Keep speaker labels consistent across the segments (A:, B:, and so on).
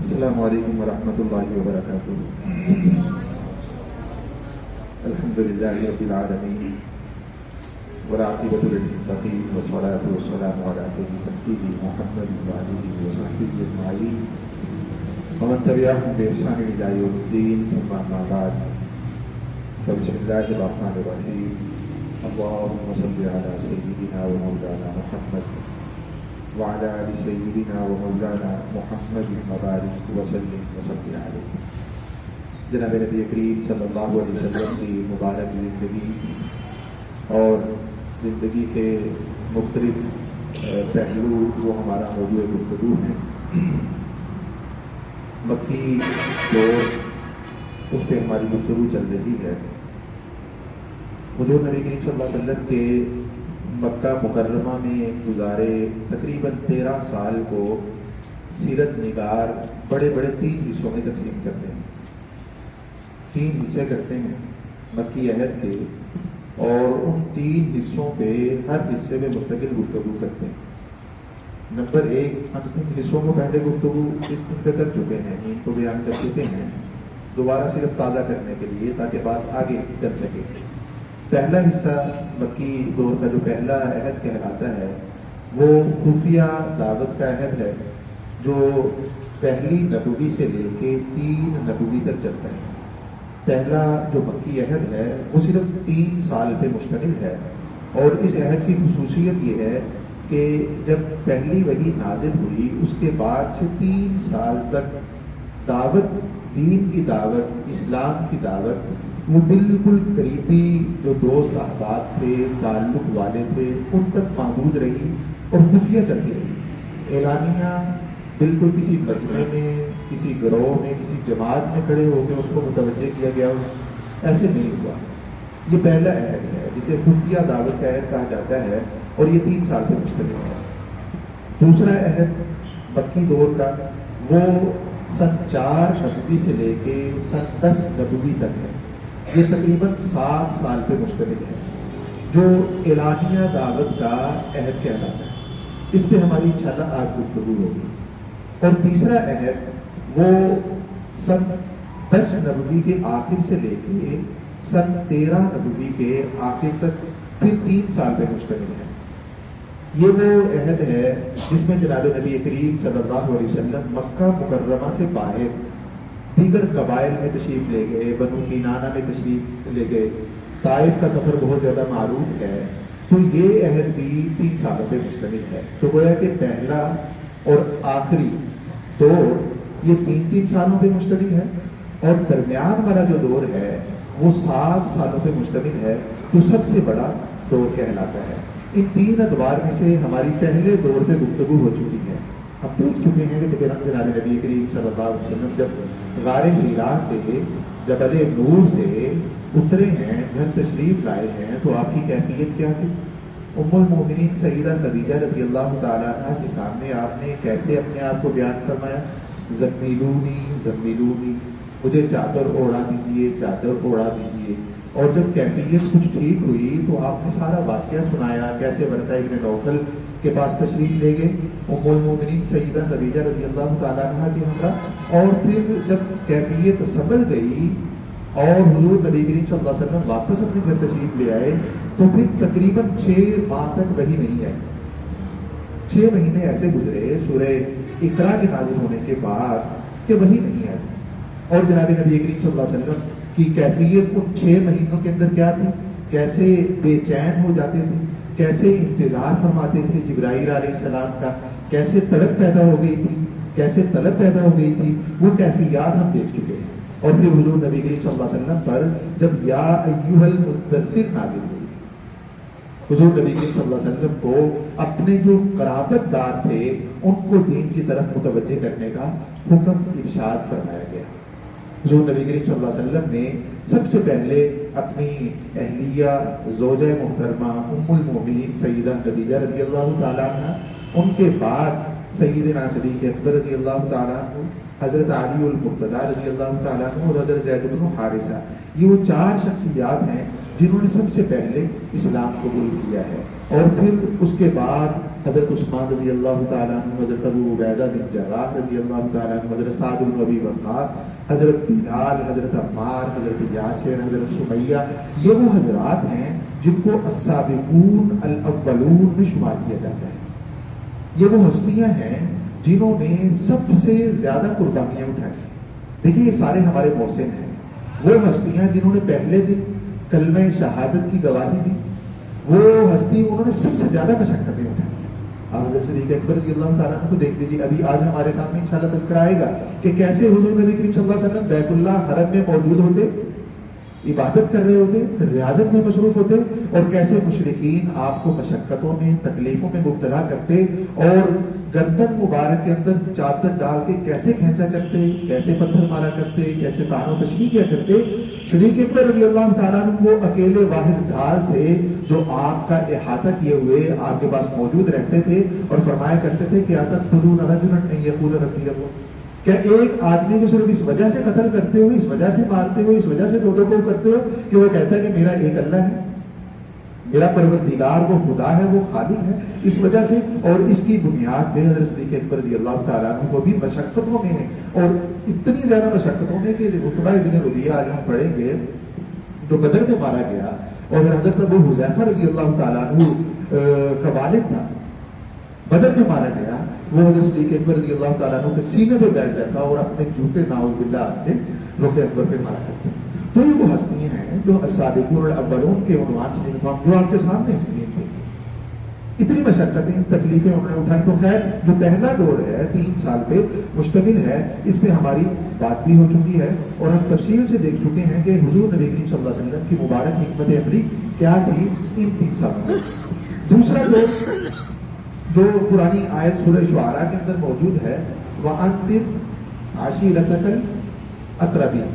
A: السلام علیکم ورحمۃ اللہ وبرکاتہ. الحمد للہ رب العالمین والعاقبۃ للمتقین والصلاۃ والسلام علی سیدنا محمد وآلہ وصحبہ اجمعین ومن تبعهم بإحسان إلى يوم الدين. ثم أما بعد فبسم الله الرحمن الرحيم. اللهم صل على سيدنا ومولانا محمد وعلى آل سيدنا ومولانا محمد وبارك وسلم وصل عليه. جناب نبی کریم صلی اللہ علیہ وسلم کی مبارک زندگی اور زندگی کے مختلف پہلو وہ ہمارا موضوع گفتگو ہے. مکی دور اس پہ ہماری گفتگو چل رہی ہے. حضور نبی کریم صلی اللہ علیہ وسلم کے مکہ مکرمہ میں گزارے تقریباً 13 سال کو سیرت نگار بڑے بڑے 3 حصوں میں تقسیم کرتے ہیں. 3 حصے کرتے ہیں مکی عہد کے، اور ان 3 حصوں پہ ہر حصے میں مستقل گفتگو کرتے ہیں. نمبر 1، ہم 3 حصوں کو پہلے گفتگو پہ کر چکے ہیں، ان کو بیان کر چکے ہیں، دوبارہ صرف تازہ کرنے کے لیے تاکہ بات آگے کر سکے. پہلا حصہ مکی دور کا جو پہلا عہد کہلاتا ہے وہ خفیہ دعوت کا عہد ہے، جو پہلی نبوی سے لے کے 3 نبوی تک چلتا ہے. پہلا جو مکی عہد ہے وہ صرف 3 سال پہ مشتمل ہے، اور اس عہد کی خصوصیت یہ ہے کہ جب پہلی وحی نازل ہوئی اس کے بعد سے 3 سال تک دعوت، دین کی دعوت، اسلام کی دعوت، وہ بالکل قریبی جو دوست احباب تھے، تعلق والے تھے، ان تک محدود رہی اور خفیہ چلتی رہی. اعلانیہ بالکل کسی مجمع میں، کسی گروہ میں، کسی جماعت میں کھڑے ہو کے اس کو متوجہ کیا گیا ہو، ایسے نہیں ہوا. یہ پہلا عہد ہے جسے خفیہ دعوت کا عہد کہا جاتا ہے، اور یہ 3 سال پہ مشتمل ہے. دوسرا عہد مکی دور کا وہ سن 4 نبوی سے لے کے سن 10 نبوی تک ہے. یہ تقریباً 7 سال پہ مشتمل ہے، جو اعلانیہ دعوت کا عہد کہلاتا ہے. اس پہ ہماری انشاءاللہ آج گفتگو ہوگی. اور تیسرا عہد وہ سن 10 نبوی کے آخر سے لے کے سن 13 نبوی کے آخر تک پھر 3 سال پہ مشتمل ہے. یہ وہ عہد ہے جس میں جناب نبی کریم صلی اللہ علیہ وسلم مکہ مکرمہ سے باہر دیگر قبائل میں تشریف لے گئے، بنو کنانہ میں تشریف لے گئے. طائف کا سفر بہت زیادہ معروف ہے، تو یہ عہد بھی 3 سالوں پہ مشتمل ہے. تو گویا کہ پہلا اور آخری دور یہ 3 سالوں پہ مشتمل ہے، اور درمیان والا جو دور ہے وہ 7 سالوں پہ مشتمل ہے، جو سب سے بڑا دور کہلاتا ہے. ان 3 ادوار میں سے ہماری پہلے دور پہ گفتگو ہو چکی ہے. ہم دیکھ چکے ہیں کہ جناب نبی کریم صلی اللہ علیہ وسلم جب غار حرا سے، جبل نور سے اترے ہیں، گھر تشریف لائے ہیں، تو آپ کی کیفیت کیا تھی؟ ام المومنین سیدہ خدیجہ رضی اللہ تعالیٰ عنہ کے سامنے آپ نے کیسے اپنے آپ کو بیان فرمایا؟ زمیلونی زمیلونی، مجھے چادر اوڑھا دیجیے، چادر اوڑھا دیجیے. اور جب کیفیت کچھ ٹھیک ہوئی تو آپ نے سارا واقعہ سنایا، کیسے ورقہ ابن نوفل کے پاس تشریف لے گئے ام المومنین سیدہ خدیجہ رضی اللہ تعالیٰ عنہ کے ہمراہ. اور پھر جب کیفیت سنبھل گئی اور حضور نبی کریم صلی اللہ علیہ وسلم واپس اپنے گھر تشریف لے آئے، تو پھر تقریباً 6 ماہ تک وحی نہیں آئی. 6 مہینے ایسے گزرے سورہ اقرا کے نازل ہونے کے بعد کہ وحی نہیں آئی. اور جناب نبی کریم صلی اللہ علیہ وسلم کی کیفیت ان 6 مہینوں کے اندر کیا تھی؟ کیسے بے چین ہو جاتے تھے، کیسے انتظار فرماتے تھے جبرائیل علیہ السلام کا، کیسے تڑپ پیدا ہو گئی تھی، کیسے طلب پیدا ہو گئی تھی، وہ کیفیات ہم دیکھ چکے ہیں. اور پھر حضور نبی کریم صلی اللہ علیہ وسلم پر جب یا ایھا المدثر نازل ہوئی، حضور نبی کریم صلی اللہ علیہ وسلم کو اپنے جو قرابت دار تھے ان کو دین کی طرف متوجہ کرنے کا حکم ارشاد فرمایا گیا. حضور نبی کریم صلی اللہ علیہ وسلم نے سب سے پہلے اپنی اہلیہ زوجہ محترمہ ام المومنین سیدہ خدیجہ رضی اللہ تعالیٰ عنہ، ان کے بعد سیدنا صدیق اکبر رضی اللہ تعالیٰ عنہ، حضرت علی المرتضیٰ رضی اللہ تعالیٰ عنہ اور حضرت زید بن حارثہ، یہ وہ 4 شخصیات ہیں جنہوں نے سب سے پہلے اسلام قبول کیا ہے. اور پھر اس کے بعد حضرت عثمان رضی اللہ تعالیٰ عنہ، حضرت ابو عبیدہ بن جراح رضی اللہ تعالیٰ عنہ، حضرت سعد بن ابی وقاص، حضرت بلال، حضرت عمار، حضرت یاسر، حضرت سمیہ، یہ وہ حضرات ہیں جن کو السابقون الاولون میں شمار کیا جاتا ہے۔ یہ وہ ہستیاں ہیں جنہوں نے سب سے زیادہ قربانیاں اٹھائی۔ دیکھیے یہ سارے ہمارے محسن ہیں، وہ ہستیاں جنہوں نے پہلے دن کلمہ شہادت کی گواہی دی، وہ ہستی انہوں نے سب سے زیادہ مشقتیں اٹھائی۔ آپ حضرت صدیق اکبر رضی اللہ تعالیٰ عنہ کو دیکھ لیجیے، ابھی آج ہمارے سامنے انشاءاللہ تذکرہ آئے گا کہ کیسے حضور نبی کریم صلی اللہ علیہ وسلم بیت اللہ حرم میں موجود ہوتے، عبادت کر رہے ہوتے، ریاضت میں مصروف ہوتے، اور کیسے مشرکین آپ کو مشقتوں میں، تکلیفوں میں مبتلا کرتے، اور گردن مبارک کے اندر چادر ڈال کے کیسے کھینچا کرتے، کیسے پتھر مارا کرتے، کیسے طعن و تشریح کیا کرتے۔ صدیق اکبر رضی اللہ تعالیٰ عنہ وہ اکیلے واحد ڈھال تھے جو آپ کا احاطہ کیے ہوئے آپ کے پاس موجود رہتے تھے اور فرمایا کرتے تھے کہ اتقتلون رجلا ان یقول ربی اللہ، کیا ایک آدمی کو صرف اس وجہ سے قتل کرتے ہو، اس وجہ سے مارتے ہو، اس وجہ سے دو کو کرتے ہو کہ وہ کہتا ہے کہ میرا ایک اللہ ہے، میرا پروردگار وہ خدا ہے، وہ خالق ہے، اس وجہ سے؟ اور اس کی بنیاد پہ حضرت صدیق اکبر رضی اللہ تعالیٰ عنہ کو بھی مشقتوں میں ہیں، اور اتنی زیادہ مشقتوں میں کہ عتبہ بن ربیعہ آج ہم پڑھیں گے جو بدر میں مارا گیا، اور حضرت ابو حذیفہ رضی اللہ تعالیٰ عنہ کا والد تھا، بدر میں مارا گیا، وہ حضرت صدیق اکبر رضی اللہ تعالیٰ عنہ کے سینے پہ بیٹھ جاتا اور اپنے جوتے نعوذ باللہ اپنے رخ اکبر پہ مارا کرتے۔ تو یہ وہ ہستیاں ہیں جو السابقون الاولون کے عنوان سے جو آپ کے سامنے اسکرین پہ اتنی مشقتیں، تکلیفیں انہوں نے اٹھائی۔ تو خیر جو پہلا دور ہے 3 سال پہ مشتمل ہے، اس پہ ہماری بات بھی ہو چکی ہے اور ہم تفصیل سے دیکھ چکے ہیں کہ حضور نبی کریم صلی اللہ علیہ وسلم کی مبارک حکمت عملی کیا تھی ان 3 سالوں میں۔ دوسرا دور جو پرانی آیت سورہ شعراء کے اندر موجود ہے، وَأَنذِرْ عَشِيرَتَكَ الْأَقْرَبِينَ،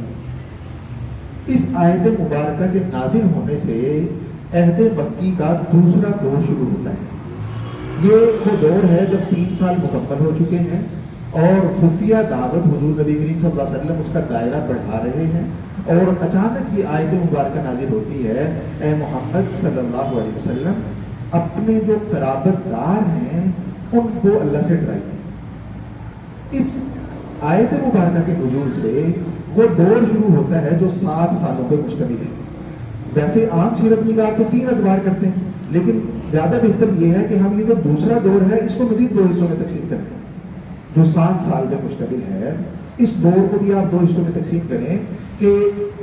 A: اس آیت مبارکہ کے نازل ہونے سے عہد مکی کا دوسرا دور شروع ہوتا ہے۔ یہ وہ دور ہے جب 3 سال مکمل ہو چکے ہیں اور خفیہ دعوت حضور نبی کریم صلی اللہ علیہ وسلم اس کا دائرہ بڑھا رہے ہیں، اور اچانک یہ آیت مبارکہ نازل ہوتی ہے، اے محمد صلی اللہ علیہ وسلم اپنے جو قرابت دار ہیں ان کو اللہ سے ڈرائیے۔ اس آیت مبارکہ کے نزول سے وہ دور شروع ہوتا ہے جو 7 سالوں پہ مشتمل ہے۔ ویسے عام سیرت نگار تو 3 ادوار کرتے ہیں، لیکن زیادہ بہتر یہ ہے کہ ہم یہ جو دوسرا دور ہے اس کو مزید 2 حصوں میں تقسیم کریں جو 7 سال پہ مشتمل ہے۔ اس دور کو بھی آپ 2 حصوں میں تقسیم کریں کہ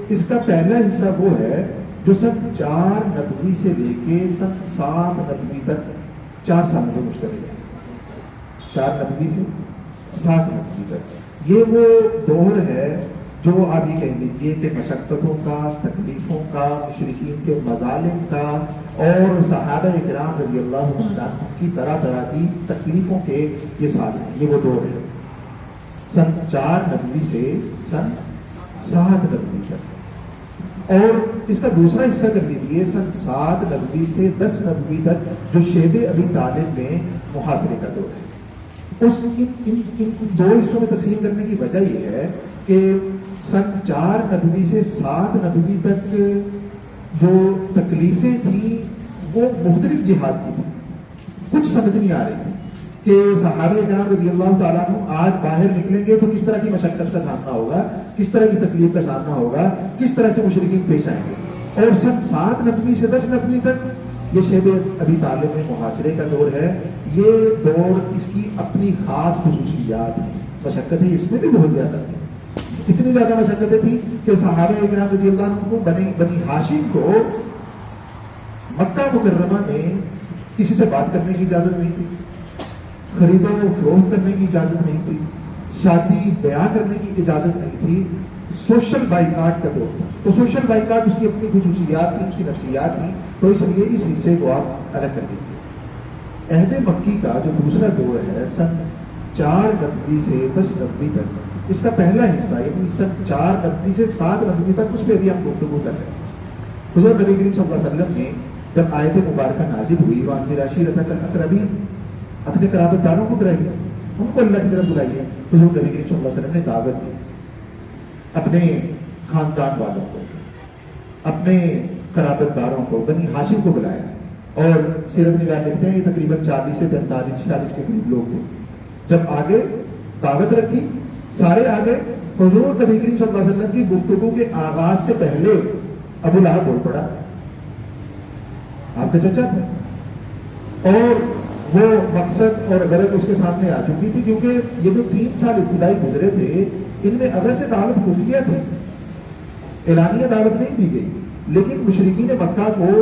A: اس کا پہلا حصہ وہ ہے جو سن 4 نبوی سے لے کے سن 7 نبوی تک 4 سالوں میں مشتمل ہے۔ 4 نبوی سے 7 نبوی تک یہ وہ دور ہے جو آپ یہ کہہ لیجیے کہ مشقتوں کا، تکلیفوں کا، مشرکین کے مظالم کا اور صحابہ کرام رضی اللہ عنہ کی طرح طرح کی تکلیفوں کے یہ سال ہیں، یہ وہ دور ہے سن 4 نبوی سے سن 7 نبوی تک۔ اور اس کا دوسرا حصہ کر لیجیے سن 7 نبوی سے 10 نبوی تک جو شیب ابی طالب میں محاصرے کا دور ہے۔ ان 2 حصوں میں تقسیم کرنے کی وجہ یہ ہے کہ سن 4 نبوی سے 7 نبوی تک جو تکلیفیں تھیں وہ مختلف جہاد کی تھیں، کچھ سمجھ نہیں آ رہی تھی کہ صحابہ کرام رضی اللہ تعالیٰ عنہ آج باہر نکلیں گے تو کس طرح کی مشقت کا سامنا ہوگا، کس طرح کی تکلیف کا سامنا ہوگا، کس طرح سے مشرکین پیش آئیں گے۔ اور سن 7 نبوی سے 10 نبوی تک یہ شیب ابی طالب میں محاصرے کا دور ہے۔ یہ دور اس کی اپنی خاص خصوصیات ہیں، مشقتیں اس میں بھی بہت زیادہ تھیں، اتنی زیادہ مشقتیں تھیں کہ صحابہ کرام رضی اللہ عنہ کو بنی ہاشم کو مکہ مکرمہ میں کسی سے بات کرنے کی اجازت نہیں تھی، خرید و فروخت کرنے کی اجازت نہیں تھی، شادی بیاہ کرنے کی اجازت نہیں تھی، سوشل بائیکاٹ کا دور تھا۔ تو سوشل بائیکاٹ اس کی اپنی خصوصیات تھی، اس کی نفسیات تھی، تو اس لیے اس حصے کو آپ الگ کر لیجیے۔ عہد مکی کا جو دوسرا دور ہے سن 4 نبوی سے 10 نبوی تک، اس کا پہلا حصہ یعنی سن 4 نبوی سے 7 نبوی تک، اس پہ بھی ہم گفتگو کر رہے ہیں۔ حضور نبی کریم صلی اللہ علیہ وسلم نے جب آیت مبارکہ نازل ہوئی وَأَنذِرْ عَشِيرَتَكَ الْأَقْرَبِينَ، اپنے قرابت داروں کو ڈرائیے، ان کو اللہ کی طرف بلائیے، حضور نبی کریم صلی اللہ علیہ وسلم نے دعوت دی اپنے خاندان والوں کو، اپنے قرابت داروں کو، بنی ہاشم کو بلایا اور سیرت نگار لکھتے ہیں یہ تقریباً 40 سے 45-46 کے قریب لوگ تھے. جب آگے دعوت رکھی, سارے آگے, حضور نبی کریم صلی اللہ علیہ وسلم کی گفتگو کے آغاز سے پہلے ابو لہب بول پڑا, آپ کا چچا تھا, اور وہ مقصد اور غرض اس کے سامنے آ چکی تھی, کیونکہ یہ جو 3 سال ابتدائی گزرے تھے ان میں اگرچہ دعوت خفیہ تھی, اعلانیہ دعوت نہیں دی گئی, لیکن مشرکین مکہ کو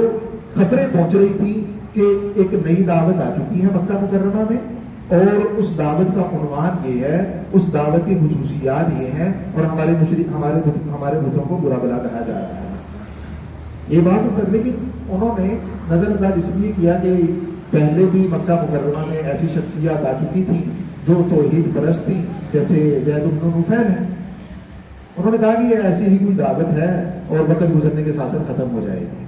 A: خبریں پہنچ رہی تھی کہ ایک نئی دعوت آ چکی ہے مکہ مکرمہ میں, اور اس دعوت کا عنوان یہ ہے, اس دعوت کی خصوصیات یہ ہیں, اور ہمارے بتوں کو برا بلا کہا جا رہا ہے. یہ بات اتر, لیکن انہوں نے نظر انداز اس لیے کیا کہ پہلے بھی مکہ مکرمہ میں ایسی شخصیات آ چکی تھیں جو توحید پرست تھیں, جیسے زید بن نفیل ہیں. انہوں نے کہا کہ یہ ایسی ہی کوئی دعوت ہے اور وقت گزرنے کے ساتھ ساتھ ختم ہو جائے گی.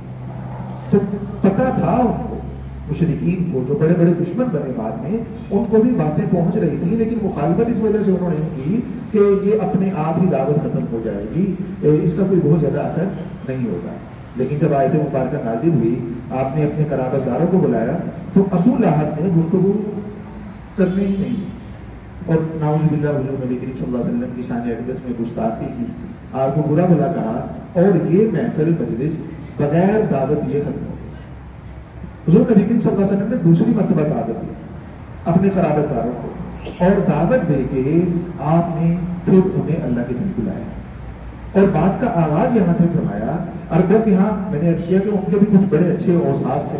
A: تو پتہ تھا ان کو, مشرکین کو, جو بڑے بڑے دشمن بنے بعد میں, ان کو بھی باتیں پہنچ رہی تھی, لیکن مخالفت اس وجہ سے انہوں نے نہیں کی کہ یہ اپنے آپ ہی دعوت ختم ہو جائے گی, اس کا کوئی بہت زیادہ اثر نہیں ہوگا. لیکن جب آیت مبارکہ نازل ہوئی, آپ نے اپنے قرابت داروں کو بلایا, تو ابو لہب نے گفتگو کرنے ہی نہیں, اور نعوذ باللہ حضور نبی کریم صلی اللہ علیہ وسلم کی شان اقدس میں گستاخی کی, آپ کو برا بلا کہا, اور یہ محفل مجلس بغیر دعوت یہ ختم ہو گئی. حضور نبی کریم صلی اللہ علیہ وسلم نے دوسری مرتبہ دعوت دی اپنے قرابت داروں کو, اور دعوت دے کے آپ نے پھر انہیں اللہ کی طرف بلایا, اور بات کا آغاز یہاں سے فرمایا. عربوں کے ہاں میں نے عرض کیا کہ ان کے بھی کچھ بڑے اچھے اوصاف تھے.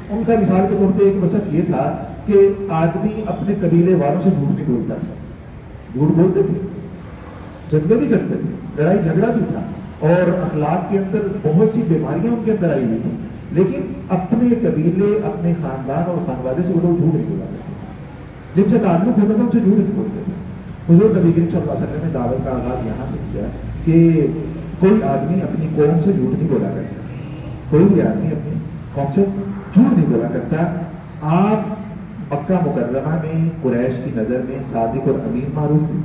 A: ان کا مثال کے طور پہ ایک وصف یہ تھا کہ آدمی اپنے قبیلے والوں سے جھوٹ نہیں بولتا تھا. جھوٹ بولتے تھے, جنگیں بھی کرتے تھے, لڑائی جھگڑا بھی تھا, اور اخلاق کے اندر بہت سی بیماریاں ان کے اندر آئی ہوئی تھیں, لیکن اپنے قبیلے, اپنے خاندان اور خانوادے سے وہ لوگ جھوٹ نہیں بولا کرتے. جن سے تعلق ہوتا تھا ان سے جھوٹ نہیں بولتے تھے. حضور نبی کریم صلی اللہ علیہ وسلم نے دعوت کا آغاز یہاں سے کیا کہ کوئی آدمی اپنی قوم سے جھوٹ نہیں بولا کرتا, کوئی بھی آدمی اپنی قوم سے جھوٹ نہیں بولا کرتا. آپ مکہ مکرمہ میں قریش کی نظر میں صادق اور امین معروف تھے,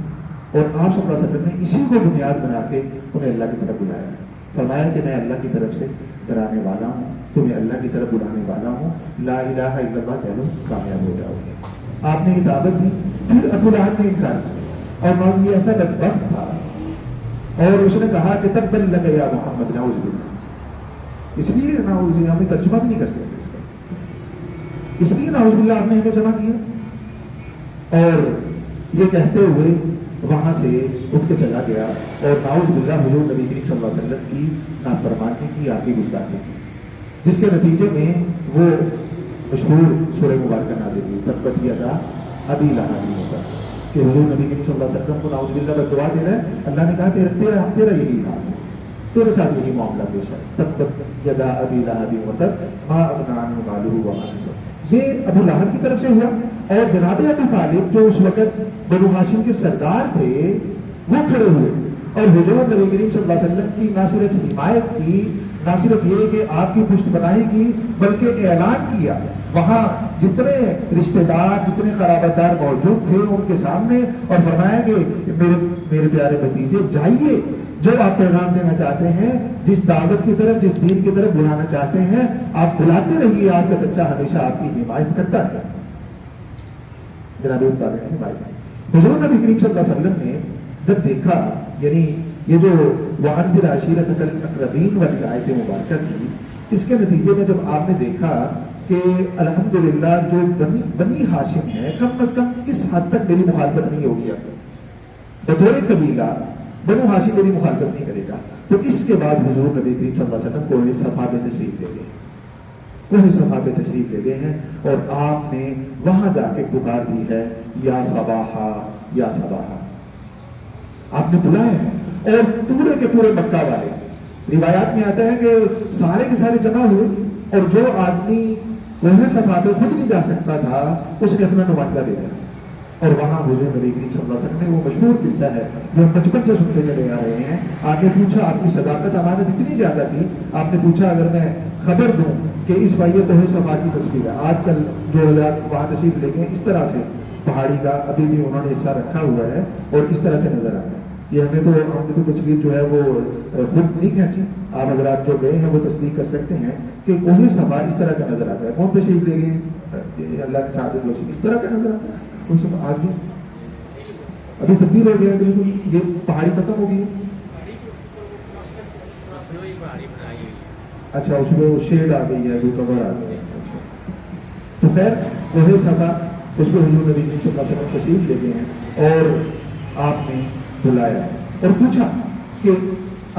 A: اور آپ صلی اللہ علیہ وسلم نے اسی کو بنیاد بنا کے انہیں اللہ کی طرف بلایا. فرمایا کہ میں اللہ کی طرف سے ڈرانے والا ہوں, تمہیں اللہ کی طرف بلانے والا ہوں, لا الہ الا اللہ کہہ لو کامیاب ہو جاؤ گے. آپ نے یہ دعوت دی, پھر ابو لہب نے انکار کیا, اور معلوم یہ ایسا بدبخت تھا, اور اس نے کہا کہ تب بل لگا یا محمد نعوذ باللہ. اس لیے نعوذ باللہ ہمیں ترجمہ بھی نہیں کر سکتے اس کا, اس لیے نعوذ باللہ آپ نے ہمیں جمع کیا. اور یہ کہتے ہوئے وہاں سے اٹھ کے چلا گیا, اور نعوذ باللہ حضور نبی کریم صلی اللہ علیہ وسلم کی نافرمانی کی, آپ کی گستاخی کی, جس کے نتیجے میں وہ مشہور سورہ مبارکہ نازل ہوئی, تبت یدا ابی لہب ہوتا, کہ حضور نبی کریم صلی اللہ علیہ وسلم کو نعوذ باللہ بددعا دے رہا ہے. اللہ نے کہا تیرا یہی حال ہے, تیرے ساتھ یہی معاملہ پیش ہے. تبت یدا ابی لہب ہوتا ما اغنی عنہ مالہ وما کسب. یہ ابو لہب کی طرف سے ہوا, اور جناب ابو طالب جو اس وقت بنو ہاشم کے سردار تھے وہ کھڑے ہوئے, اور حضور نبی کریم صلی اللہ علیہ وسلم کی نہ صرف حمایت کی, نہ صرف یہ کہ آپ کی پشت بنائی کی, بلکہ اعلان کیا وہاں جتنے رشتہ دار, جتنے قرابت دار موجود تھے ان کے سامنے, اور فرمایا کہ میرے پیارے بھتیجے جائیے, جو آپ پیغام دینا چاہتے ہیں, جس دعوت کی طرف, جس دین کی طرف بلانا چاہتے ہیں, آپ بلاتے رہیے, آپ کا چچا ہمیشہ آپ کی حمایت کرتا ہے. جناب ابو طالب حضور نبی کریم صلی اللہ علیہ وسلم نے جب دیکھا, یعنی یہ جو وَأَنذِرْ عَشِيرَتَكَ الْأَقْرَبِينَ والی آیت مبارکہ تھی, اس کے نتیجے میں جب آپ نے دیکھا کہ الحمدللہ جو بنی ہاشم ہے کم از کم اس حد تک میری مخالفت نہیں ہوگی, اب بطور قبیلہ بنو ہاشم میری مخالفت نہیں کرے گا, تو اس کے بعد حضور نبی کریم صلی اللہ علیہ وسلم کوہ صفا پہ تشریف لے گئے, کوہ صفا پہ تشریف لے گئے ہیں, اور آپ نے وہاں جا کے پکار دی ہے یا صباحا یا صباحا, آپ نے بلایا ہے. اور پورے کے پورے مکہ والے, روایات میں آتا ہے کہ سارے کے سارے جمع ہوئے, اور جو آدمی کوہ صفا پہ خود نہیں جا سکتا تھا اس نے اپنا نمائندہ بھیجا, اور وہاں حضور نبی کریم صلی اللہ علیہ وسلم نے, وہ مشہور قصہ ہے جو ہم بچپن سے سنتے چلے آ رہے ہیں, آپ نے پوچھا, آپ کی صداقت امانت اتنی زیادہ تھی, آپ نے پوچھا اگر میں خبر دوں کہ اس بھائی کوہ صفا کی تصویر ہے, آج کل جو حضرات وہاں تشریف لے گئے اس طرح سے پہاڑی کا ابھی بھی انہوں نے حصہ رکھا ہوا ہے, اور اس طرح سے نظر آتا ہے. یہ ہمیں تو تصویر جو ہے وہ خود نہیں کھینچی، آپ حضرات جو گئے ہیں وہ تصدیق کر سکتے ہیں کہ کوہ صفا اس طرح کا نظر آتا ہے. کون تشریف لے گئے؟ اللہ کے ساتھ اس طرح کا نظر آتا ہے. کوہ صفا آگے ابھی تبدیل ہو گیا بالکل، یہ پہاڑی ختم ہو گئی ہے. اچھا اس میں وہ شیڈ آ گئی ہے، کوئی کور آ گئی ہے. اچھا تو خیر کوہ صفا اس میں حضور نبی کریم صلی اللہ علیہ وسلم تشریف لے گئے ہیں اور آپ نے بلایا اور پوچھا کہ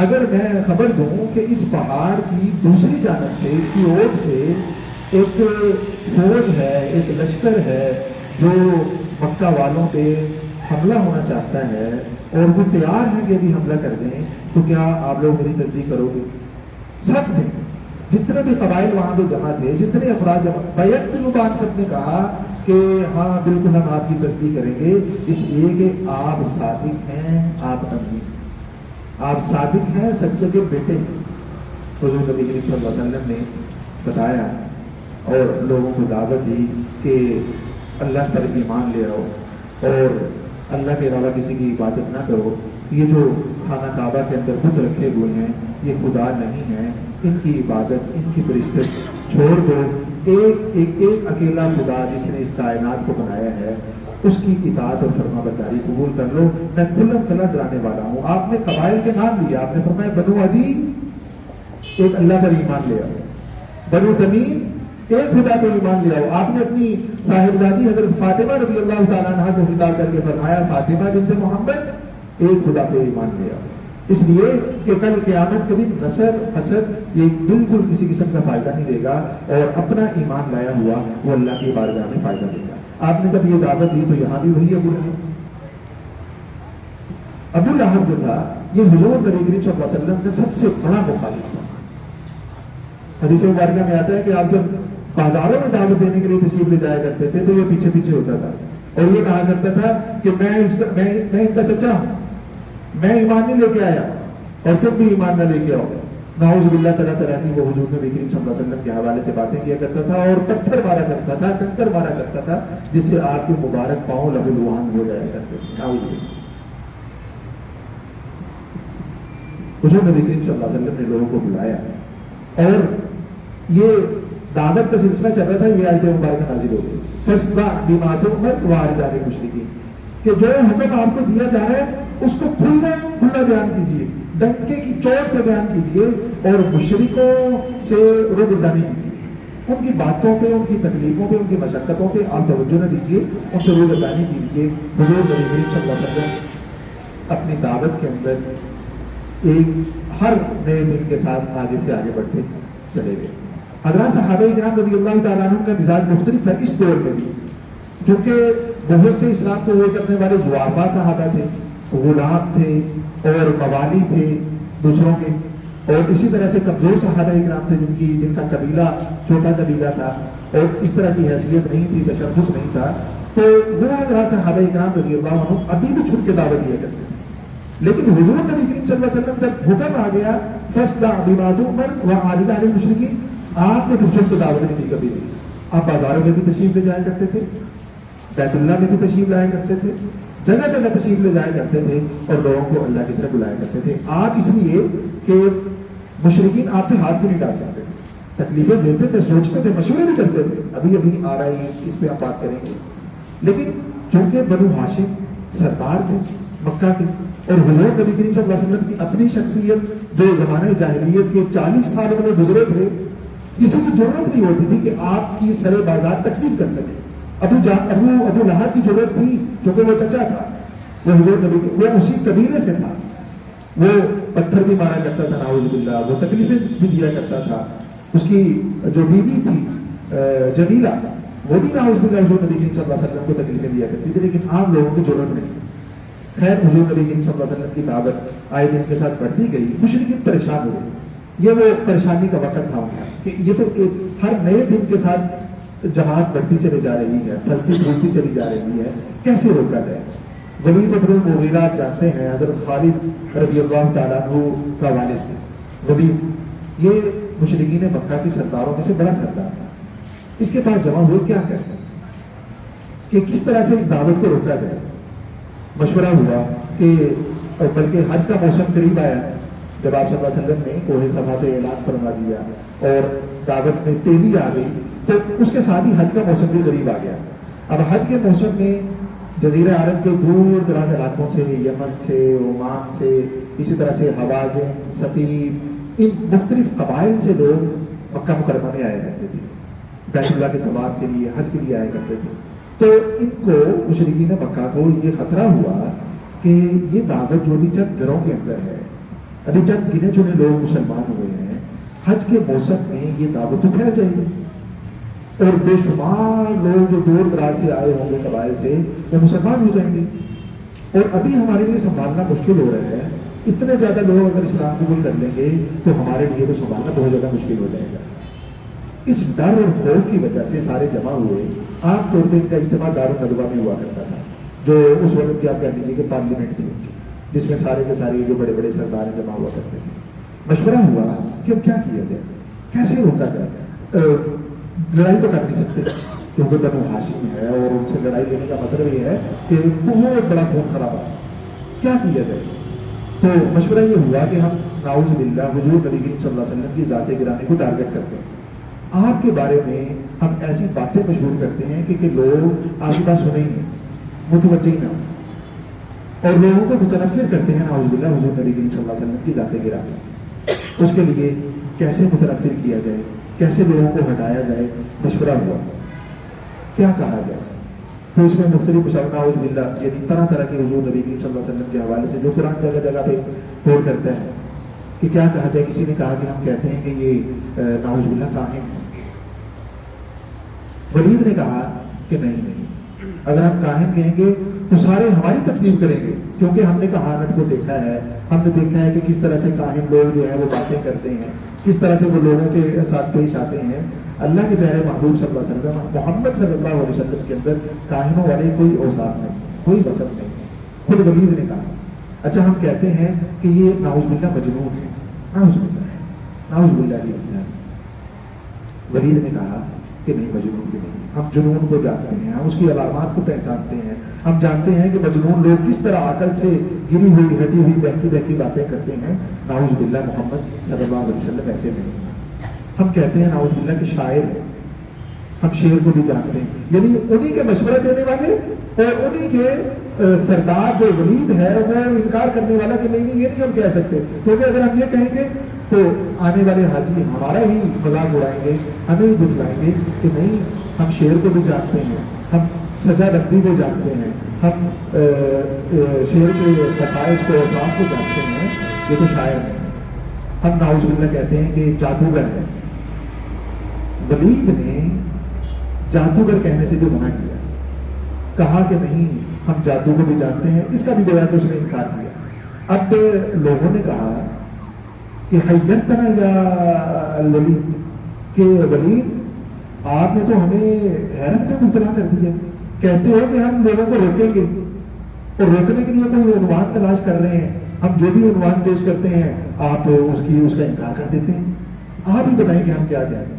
A: اگر میں خبر دوں کہ اس پہاڑ کی دوسری جانب سے، اس کی اوٹ سے ایک فوج ہے، ایک لشکر ہے جو مکہ والوں پہ حملہ ہونا چاہتا ہے اور وہ تیار ہے کہ ابھی حملہ کر دیں، تو کیا آپ لوگ میری تصدیق کرو گے؟ سب نے، جتنے بھی قبائل وہاں پہ جمع تھے، جتنے افراد جمع، بیعت بالزبان سب نے کہا کہ ہاں بالکل ہم آپ کی تصدیق کریں گے، اس لیے کہ آپ صادق ہیں، آپ امین، آپ صادق ہیں، سچے کے بیٹے ہیں. حضور نبی کریم صلی اللہ علیہ وسلم نے بتایا اور لوگوں کو دعوت دی کہ اللہ پر ایمان لے آؤ اور اللہ کے علاوہ کسی کی عبادت نہ کرو. یہ جو خانہ کعبہ کے اندر بت رکھے ہوئے ہیں یہ خدا نہیں ہیں، ان کی عبادت، ان کی پرستش چھوڑ دو. ایک اکیلا خدا جس نے اس کائنات کو بنایا ہے اس کی اطاعت اور فرما برداری قبول کر لو. میں کھلا کھلا ڈرانے والا ہوں. آپ نے قبائل کے نام لیا، آپ نے فرمایا بنو عدی ایک اللہ پر ایمان لے آؤ، بنو تمیم ایک خدا پہ ایمان لے آؤ. آپ نے اپنی صاحبزادی حضرت فاطمہ رضی اللہ تعالیٰ عنہ کو خطاب کر کے فرمایا فاطمہ بنت محمد ایک خدا پہ ایمان لے آؤ. اس لیے کہ کل قیامت کے دن نسب حسد یہ بالکل کسی قسم کا فائدہ نہیں دے گا اور اپنا ایمان لایا ہوا وہ اللہ کی بارگاہ میں فائدہ دے گا. آپ نے جب یہ دعوت دی تو یہاں بھی وہی ابو لہب جو تھا یہ حضور نبی کریم صلی اللہ علیہ وسلم کا سب سے بڑا مخالف تھا. حدیث مبارکہ میں آتا ہے کہ آپ جب بازاروں میں دعوت دینے کے لیے تشریف لے جایا کرتے تھے تو یہ پیچھے پیچھے ہوتا تھا اور یہ کہا کرتا تھا کہ میں ان کا چچا ہوں، میں ایمان نہیں لے کے آیا اور تم بھی ایمان نہ لے کے آؤ. نعوذ باللہ طرح طرح کی وہ حضور نبی کریم صلی اللہ علیہ وسلم کے حوالے سے باتیں کیا کرتا تھا اور پتھر مارا کرتا تھا، کنکر مارا کرتا تھا جس سے آپ کے مبارک پاؤں لہولہان ہو جایا کرتے تھے. نعوذ باللہ. حضور نبی کریم صلی اللہ علیہ وسلم نے لوگوں کو بلایا اور یہ دعوت کا سلسلہ چل رہا تھا. یہ آیت مبارکہ نازل ہو گئی فَاسْدَعْ بِمَا تُؤْمَرُ وَأَعْرِضْ عَنِ الْمُشْرِكِينَ کہ جو حکم آپ کو دیا جا رہا ہے اس کو کھلا کھلا بیان کیجیے، ڈنکے کی چوٹ پہ بیان کیجیے اور مشرکوں سے روگردانی کیجیے. ان کی باتوں پہ، ان کی تکلیفوں پہ، ان کی مشقتوں پہ آپ توجہ نہ دیجیے، ان سے روگردانی کیجیے. حضور نبی کریم صلی اللہ علیہ وسلم اپنی دعوت کے اندر ایک ہر نئے دن کے ساتھ آگے سے آگے بڑھتے چلے گئے. حضرات صحابہ کرام رضی اللہ تعالیٰ عنہ کا مزاج مختلف تھا اس دور میں بھی، کیونکہ بہت سے اسلام کو وہ کرنے والے ضعفاء صحابہ تھے، غلام تھے اور موالی تھے دوسروں کے، اور اسی طرح سے کمزور صحابہ کرام تھے جن کا قبیلہ چھوٹا قبیلہ تھا اور اس طرح کی حیثیت نہیں تھی، تشدد نہیں تھا. تو وہ حضرات صحابہ کرام رضی اللہ عنہ ابھی بھی چھوٹ کے دعوت دیا کرتے تھے. لیکن حضور نبی کریم صلی اللہ علیہ وسلم جب حکم آ گیا فَاسْدَعْ بِمَا تُؤْمَرُ وَأَعْرِضْ عَنِ الْمُشْرِكِينَ، آپ نے چھوٹ کے دعوت نہیں دی کبھی بھی. آپ بازاروں میں بھی تشریف لے جایا کرتے تھے، بیت اللہ میں بھی تشریف لایا کرتے تھے، جگہ جگہ تشریف لے جایا کرتے تھے اور لوگوں کو اللہ کی طرف بلایا کرتے تھے. آپ اس لیے کہ مشرکین آپ پہ ہاتھ بھی نہیں ڈال سکتے تھے، تکلیفیں دیتے تھے، سوچتے تھے، مشورے بھی کرتے تھے. ابھی آ رہا ہے اس پہ آپ بات کریں گے. لیکن چونکہ بنو ہاشم سردار تھے مکہ کے اور حضور نبی کریم صلی اللہ علیہ وسلم کی اپنی شخصیت جو زمانہ جاہلیت کے 40 سال میں گزرے تھے، کسی کی ضرورت نہیں ہوتی تھی کہ آپ کی سر بازار تقسیم کر سکے. ابو لہب کی ضرورت تھی کیونکہ وہ چچا تھا، وہ حضور نبی وہ اسی قبیلے سے تھا، وہ پتھر بھی مارا کرتا تھا نعوذ باللہ، وہ تکلیفیں بھی دیا کرتا تھا. اس کی جو بیوی تھی جمیلہ وہ بھی نعوذ باللہ حضور نبی کریم صلی اللہ علیہ وسلم کو تکلیفیں دیا کرتی تھی، لیکن عام لوگوں کی ضرورت نہیں. خیر حضور نبی کریم صلی اللہ علیہ وسلم کی دعوت آئے دن کے ساتھ بڑھتی گئی. مشرکین پریشان ہوئے. یہ وہ پریشانی کا وقت تھا کہ یہ تو ہر نئے دن کے ساتھ جماعت بڑھتی چلی جا رہی ہے، پھلتی پھولتی چلی جا رہی ہے، کیسے روکا جائے. ولید بن المغیرہ آپ جانتے ہیں حضرت خالد رضی اللہ تعالیٰ عنہ کا والد تھے. ولید یہ مشرکین مکہ کے سرداروں میں سے بڑا سردار تھا. اس کے پاس جمع ہوئے کیا کہتے ہیں کہ کس طرح سے اس دعوت کو روکا جائے. مشورہ ہوا کہ اور بلکہ حج کا موسم قریب آیا جب آپ صلی اللہ علیہ وسلم نے کوہ صفا پہ اعلان فرما دیا اور دعوت میں تیزی آ گئی، تو اس کے ساتھ ہی حج کا موسم بھی قریب آ گیا۔ اب حج کے موسم میں جزیرہ عرب کے دور دراز علاقوں سے، یمن سے، عمان سے، اسی طرح سے حوازن، ثقیف، ان مختلف قبائل سے لوگ مکہ مکرمہ میں آیا کرتے تھے، بیت اللہ کے طواف کے لیے، حج کے لیے آیا کرتے تھے۔ تو ان کو مشرکین مکہ کو یہ خطرہ ہوا کہ یہ دعوت جو بھی چند گھروں کے اندر ہے، ابھی چند گنے چنے لوگ مسلمان ہوئے ہیں، حج کے موسم میں یہ دعوت تو پھیل جائے گی اور بے شمار لوگ جو دور دراز سے آئے ہوں گے قبائل سے وہ مسلمان ہو جائیں گے، اور ابھی ہمارے لیے سنبھالنا مشکل ہو رہا ہے۔ اتنے زیادہ لوگ اگر اسلام قبول کر لیں گے تو ہمارے لیے تو سنبھالنا بہت زیادہ مشکل ہو جائے گا۔ اس ڈر اور خوف کی وجہ سے سارے جمع ہوئے۔ عام طور پہ ان کا اجتماع دارالندوہ میں ہوا کرتا تھا، جو اس وقت کی آپ کہہ لیجیے کہ پارلیمنٹ تھی، جس میں سارے کے سارے جو بڑے بڑے سردار جمع ہوا کرتے تھے۔ مشورہ ہوا کہ اب کیا کیا جائے، کیسے روکا جائے۔ لڑائی تو کر نہیں سکتے کیونکہ بنو ہاشم ہے اور ان سے لڑائی لینے کا مطلب یہ ہے کہ بہت بڑا خون خراب ہے، کیا کیا جائے۔ تو مشورہ یہ ہوا کہ ہم نعوذ باللہ حضور نبی کریم صلی اللہ علیہ وسلم کی ذات گرامی کو ٹارگٹ کرتے ہیں، آپ کے بارے میں ہم ایسی باتیں مشہور کرتے ہیں کہ لوگ آپ کی بات سنیں گے، متوجہ نہ ہو، اور لوگوں کو متنفر کرتے ہیں نعوذ باللہ حضور نبی کریم صلی اللہ علیہ وسلم کی ذات گرامی۔ اس کے لیے کیسے متنفر کیا جائے، کیسے لوگوں کو ہٹایا جائے، مشورہ ہوا کیا کہا جائے۔ تو اس میں مختلف مشاورہ نعوذ باللہ یعنی طرح طرح کے حضور نبی کریم صلی اللہ علیہ وسلم کے حوالے سے جو قرآن جگہ جگہ پہ غور کرتا ہے کہ کیا کہا جائے۔ کسی نے کہا کہ ہم کہتے ہیں کہ یہ نعوذ باللہ کاہن ہے۔ ولید نے کہا کہ نہیں، اگر ہم کاہن کہیں گے تو سارے ہماری تکذیب کریں گے، کیونکہ ہم نے کہانت کو دیکھا ہے، ہم نے دیکھا ہے کہ کس طرح سے کاہن لوگ جو ہیں وہ باتیں کرتے ہیں، کس طرح سے وہ لوگوں کے ساتھ پیش آتے ہیں۔ اللہ کے پیارے محبوب صلی اللہ علیہ وسلم، محمد صلی اللہ علیہ وسلم کے اندر کاہنوں والے کوئی اوصاف نہیں، کوئی وصف نہیں۔ خود ولید نے کہا اچھا ہم کہتے ہیں کہ یہ نعوذ باللہ مجنون ہے، نعوذ باللہ ہی ہے۔ ولید نے کہا کہ نہیں، مجنون بھی نہیں، ہم جنون کو جانتے ہیں، ہم اس کی علامات کو پہچانتے ہیں، ہم جانتے ہیں کہ مجنون لوگ کس طرح عقل سے گری ہوئی ہٹی ہوئی بہتی بہتی باتیں کرتے ہیں۔ نعوذ باللہ محمد صلی اللہ علیہ وسلم ایسے نہیں۔ ہم کہتے ہیں نعوذ باللہ کہ شاعر ہے، ہم شعر کو بھی جانتے ہیں، یعنی انہی کے مشورہ دینے والے اور انہی کے سردار جو ولید ہے وہ انکار کرنے والا کہ نہیں یہ نہیں ہم کہہ سکتے، کیونکہ اگر ہم یہ کہیں گے تو آنے والے حاجی ہمارا ہی مذاق اڑائیں گے، ہمیں ہی بتلائیں گے کہ نہیں ہم شعر کو بھی جانتے ہیں، ہم سجا رقدی کو جانتے ہیں، ہم شعر کے خصائص کو اوصاف کو جانتے ہیں، یہ تو شاعر ہے۔ ہم نعوذ باللہ کہتے ہیں کہ جادوگر ہے۔ ولید نے جادوگر کہنے سے جو منع کیا، کہا کہ نہیں ہم جادو کو بھی جانتے ہیں، اس کا بھی گویا کہ اس نے انکار کیا۔ اب لوگوں نے کہا کہ حیرتنا یا ولید، کہ ولید آپ نے تو ہمیں حیرت میں مبتلا کر دیا، کہتے ہو کہ ہم لوگوں کو روکیں گے اور روکنے کے لیے کوئی عنوان تلاش کر رہے ہیں، ہم جو بھی عنوان پیش کرتے ہیں آپ اس کا انکار کر دیتے ہیں، آپ ہی بتائیں کہ ہم کیا کہیں۔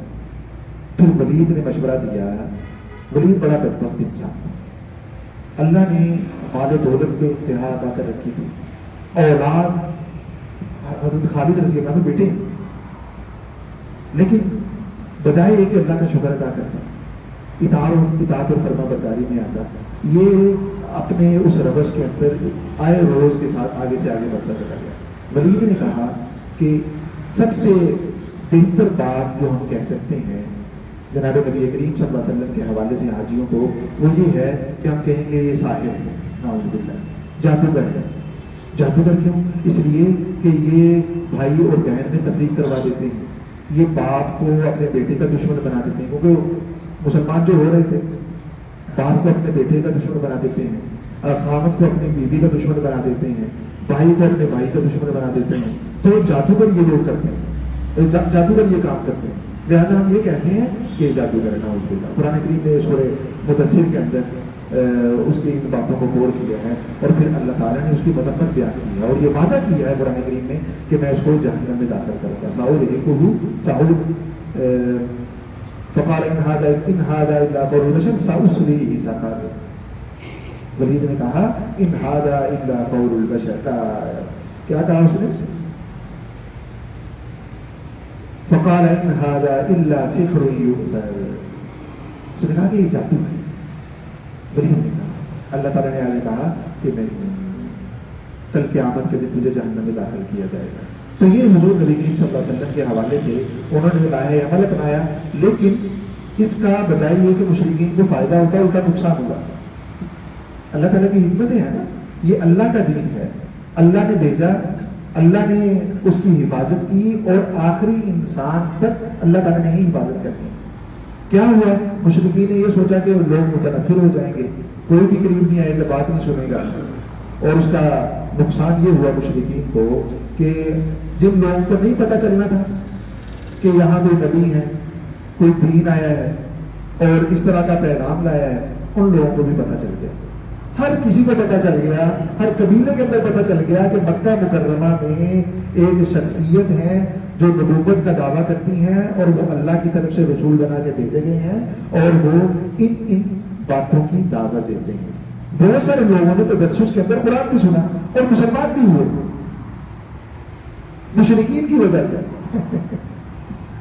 A: پھر ولید نے مشورہ دیا، ولید بڑا بدبخت انسان تھا، اللہ نے مال و دولت پہ انتہا عطا کر رکھی تھی، اولاد حضرت خالد رضی اللہ عنہ بیٹے، لیکن بجائے ایک کہ اللہ کا شکر ادا کرتا، اطاعت اور فرما برداری میں آتا، یہ اپنے اس روش کے اندر آئے روز کے ساتھ آگے سے آگے بڑھتا چلا گیا۔ ولید نے کہا کہ سب سے بہتر بات جو ہم کہہ سکتے ہیں جناب نبی کریم صلی اللہ علیہ وسلم کے حوالے سے حاجیوں کو، وہ یہ ہے کہ ہم کہیں گے یہ ساحر ہے، نعوذ باللہ، جادوگر ہے۔ جادوگر کیوں؟ اس لیے کہ یہ بھائی اور بہن میں تفریق کروا دیتے ہیں، یہ باپ کو اپنے بیٹے کا دشمن بنا دیتے ہیں، کیونکہ مسلمان جو ہو رہے تھے باپ کو اپنے بیٹے کا دشمن بنا دیتے ہیں، خامد کو اپنی بیوی کا دشمن بنا دیتے ہیں، بھائی کو اپنے بھائی کا دشمن بنا دیتے ہیں۔ تو جادوگر یہ لوگ کرتے ہیں، جادوگر یہ کام کرتے ہیں، لہٰذا ہم یہ کہتے ہیں کہ جادوگر ہے نعوذ باللہ۔ قرآن کریم نے سورہ مدثر کے اندر اس کی ان باتوں کو غور کیا ہے، اور پھر اللہ تعالیٰ نے اس کی مذمت بیان کی ہے اور یہ وعدہ کیا ہے قرآن کریم میں کہ میں اس کو جہنم میں داخل کروں گا۔ فقال ان هذا الا قول بشر سأصليه سقر۔ ولید نے کہا ان ھذا الا قول البشر، کیا کہا اس نے؟ فقال ان ھذا الا سحر یؤثر، اس نے کہا کہ یہ جادو ہے۔ ولید نے کہا، اللہ تعالیٰ نے آگے کہا کہ نہیں، کل قیامت کے دن تجھے جہنم میں داخل کیا جائے گا۔ تو یہ حضور نبی کریم صلی اللہ علیہ وسلم کے حوالے سے انہوں نے راہ عمل اپنایا، لیکن اس کا بجائے یہ کہ مشرکین کو فائدہ ہوتا ہے، ان کا نقصان ہوگا۔ اللہ تعالیٰ کی حکمتیں ہیں نا، یہ اللہ کا دین ہے، اللہ نے بھیجا، اللہ نے اس کی حفاظت کی، اور آخری انسان تک اللہ تعالیٰ نے ہی حفاظت کرنی۔ کیا ہوا؟ مشرکین نے یہ سوچا کہ لوگ متنفر ہو جائیں گے، کوئی بھی قریب نہیں آئے گا، بات نہیں سنے گا، اور اس کا نقصان یہ ہوا مشرکین کو کہ جن لوگوں کو نہیں پتہ چلنا تھا کہ یہاں کوئی نبی ہے، کوئی دین آیا ہے اور اس طرح کا پیغام لایا ہے، ان لوگوں کو بھی پتہ چل گیا، ہر کسی کو پتہ چل گیا، ہر قبیلے کے اندر پتہ چل گیا کہ مکہ مکرمہ میں ایک شخصیت ہے جو نبوت کا دعویٰ کرتی ہیں، اور وہ اللہ کی طرف سے رسول بنا کے بھیجے گئے ہیں، اور وہ ان باتوں کی دعوت دیتے ہیں۔ بہت سارے لوگوں نے تجسس کے اندر قرآن بھی سنا اور مسلمان بھی ہوئے، مشرکین کی وجہ سے۔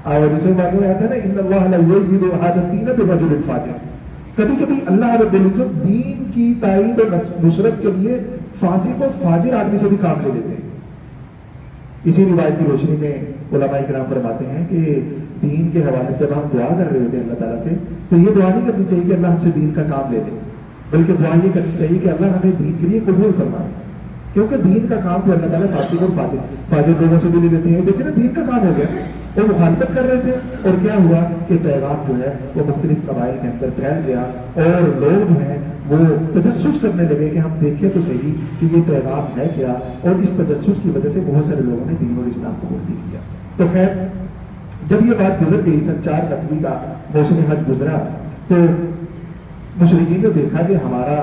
A: اور اس میں معلوم آتا ہے نا ان اللہ لا یؤید ھذا الدین برجل فاجر، کبھی کبھی اللہ رب العزت دین کی تائید اور نصرت کے لیے فاسق و فاجر آدمی سے بھی کام لے لیتے ہیں۔ اسی روایت کی روشنی میں علماء کرام فرماتے ہیں کہ دین کے حوالے سے جب ہم دعا کر رہے ہوتے ہیں اللہ تعالیٰ سے، تو یہ دعا نہیں کرنی چاہیے کہ اللہ ہم سے دین کا کام لے لے، بلکہ دعا یہ کرنی چاہیے کہ اللہ ہمیں دین کے لیے قبول فرمائے، کیونکہ دین کا کام تو اللہ تعالیٰ فاسق اور فاجر لوگوں سے بھی لے لیتے ہیں۔ دیکھیں نا، دین کا کام ہو گیا، وہ مخالفت کر رہے تھے، اور کیا ہوا کہ پیغام جو ہے وہ مختلف قبائل کے اندر پھیل گیا، اور لوگ جو ہیں وہ تجسس کرنے لگے کہ ہم دیکھیں تو صحیح کہ یہ پیغام ہے کیا، اور اس تجسس کی وجہ سے بہت سارے لوگوں نے دین اور اسلام کو قبول کیا۔ تو خیر، جب یہ بات گزر گئی، سن 4 نقوی کا موسم حج گزرا، تو مشرکین نے دیکھا کہ ہمارا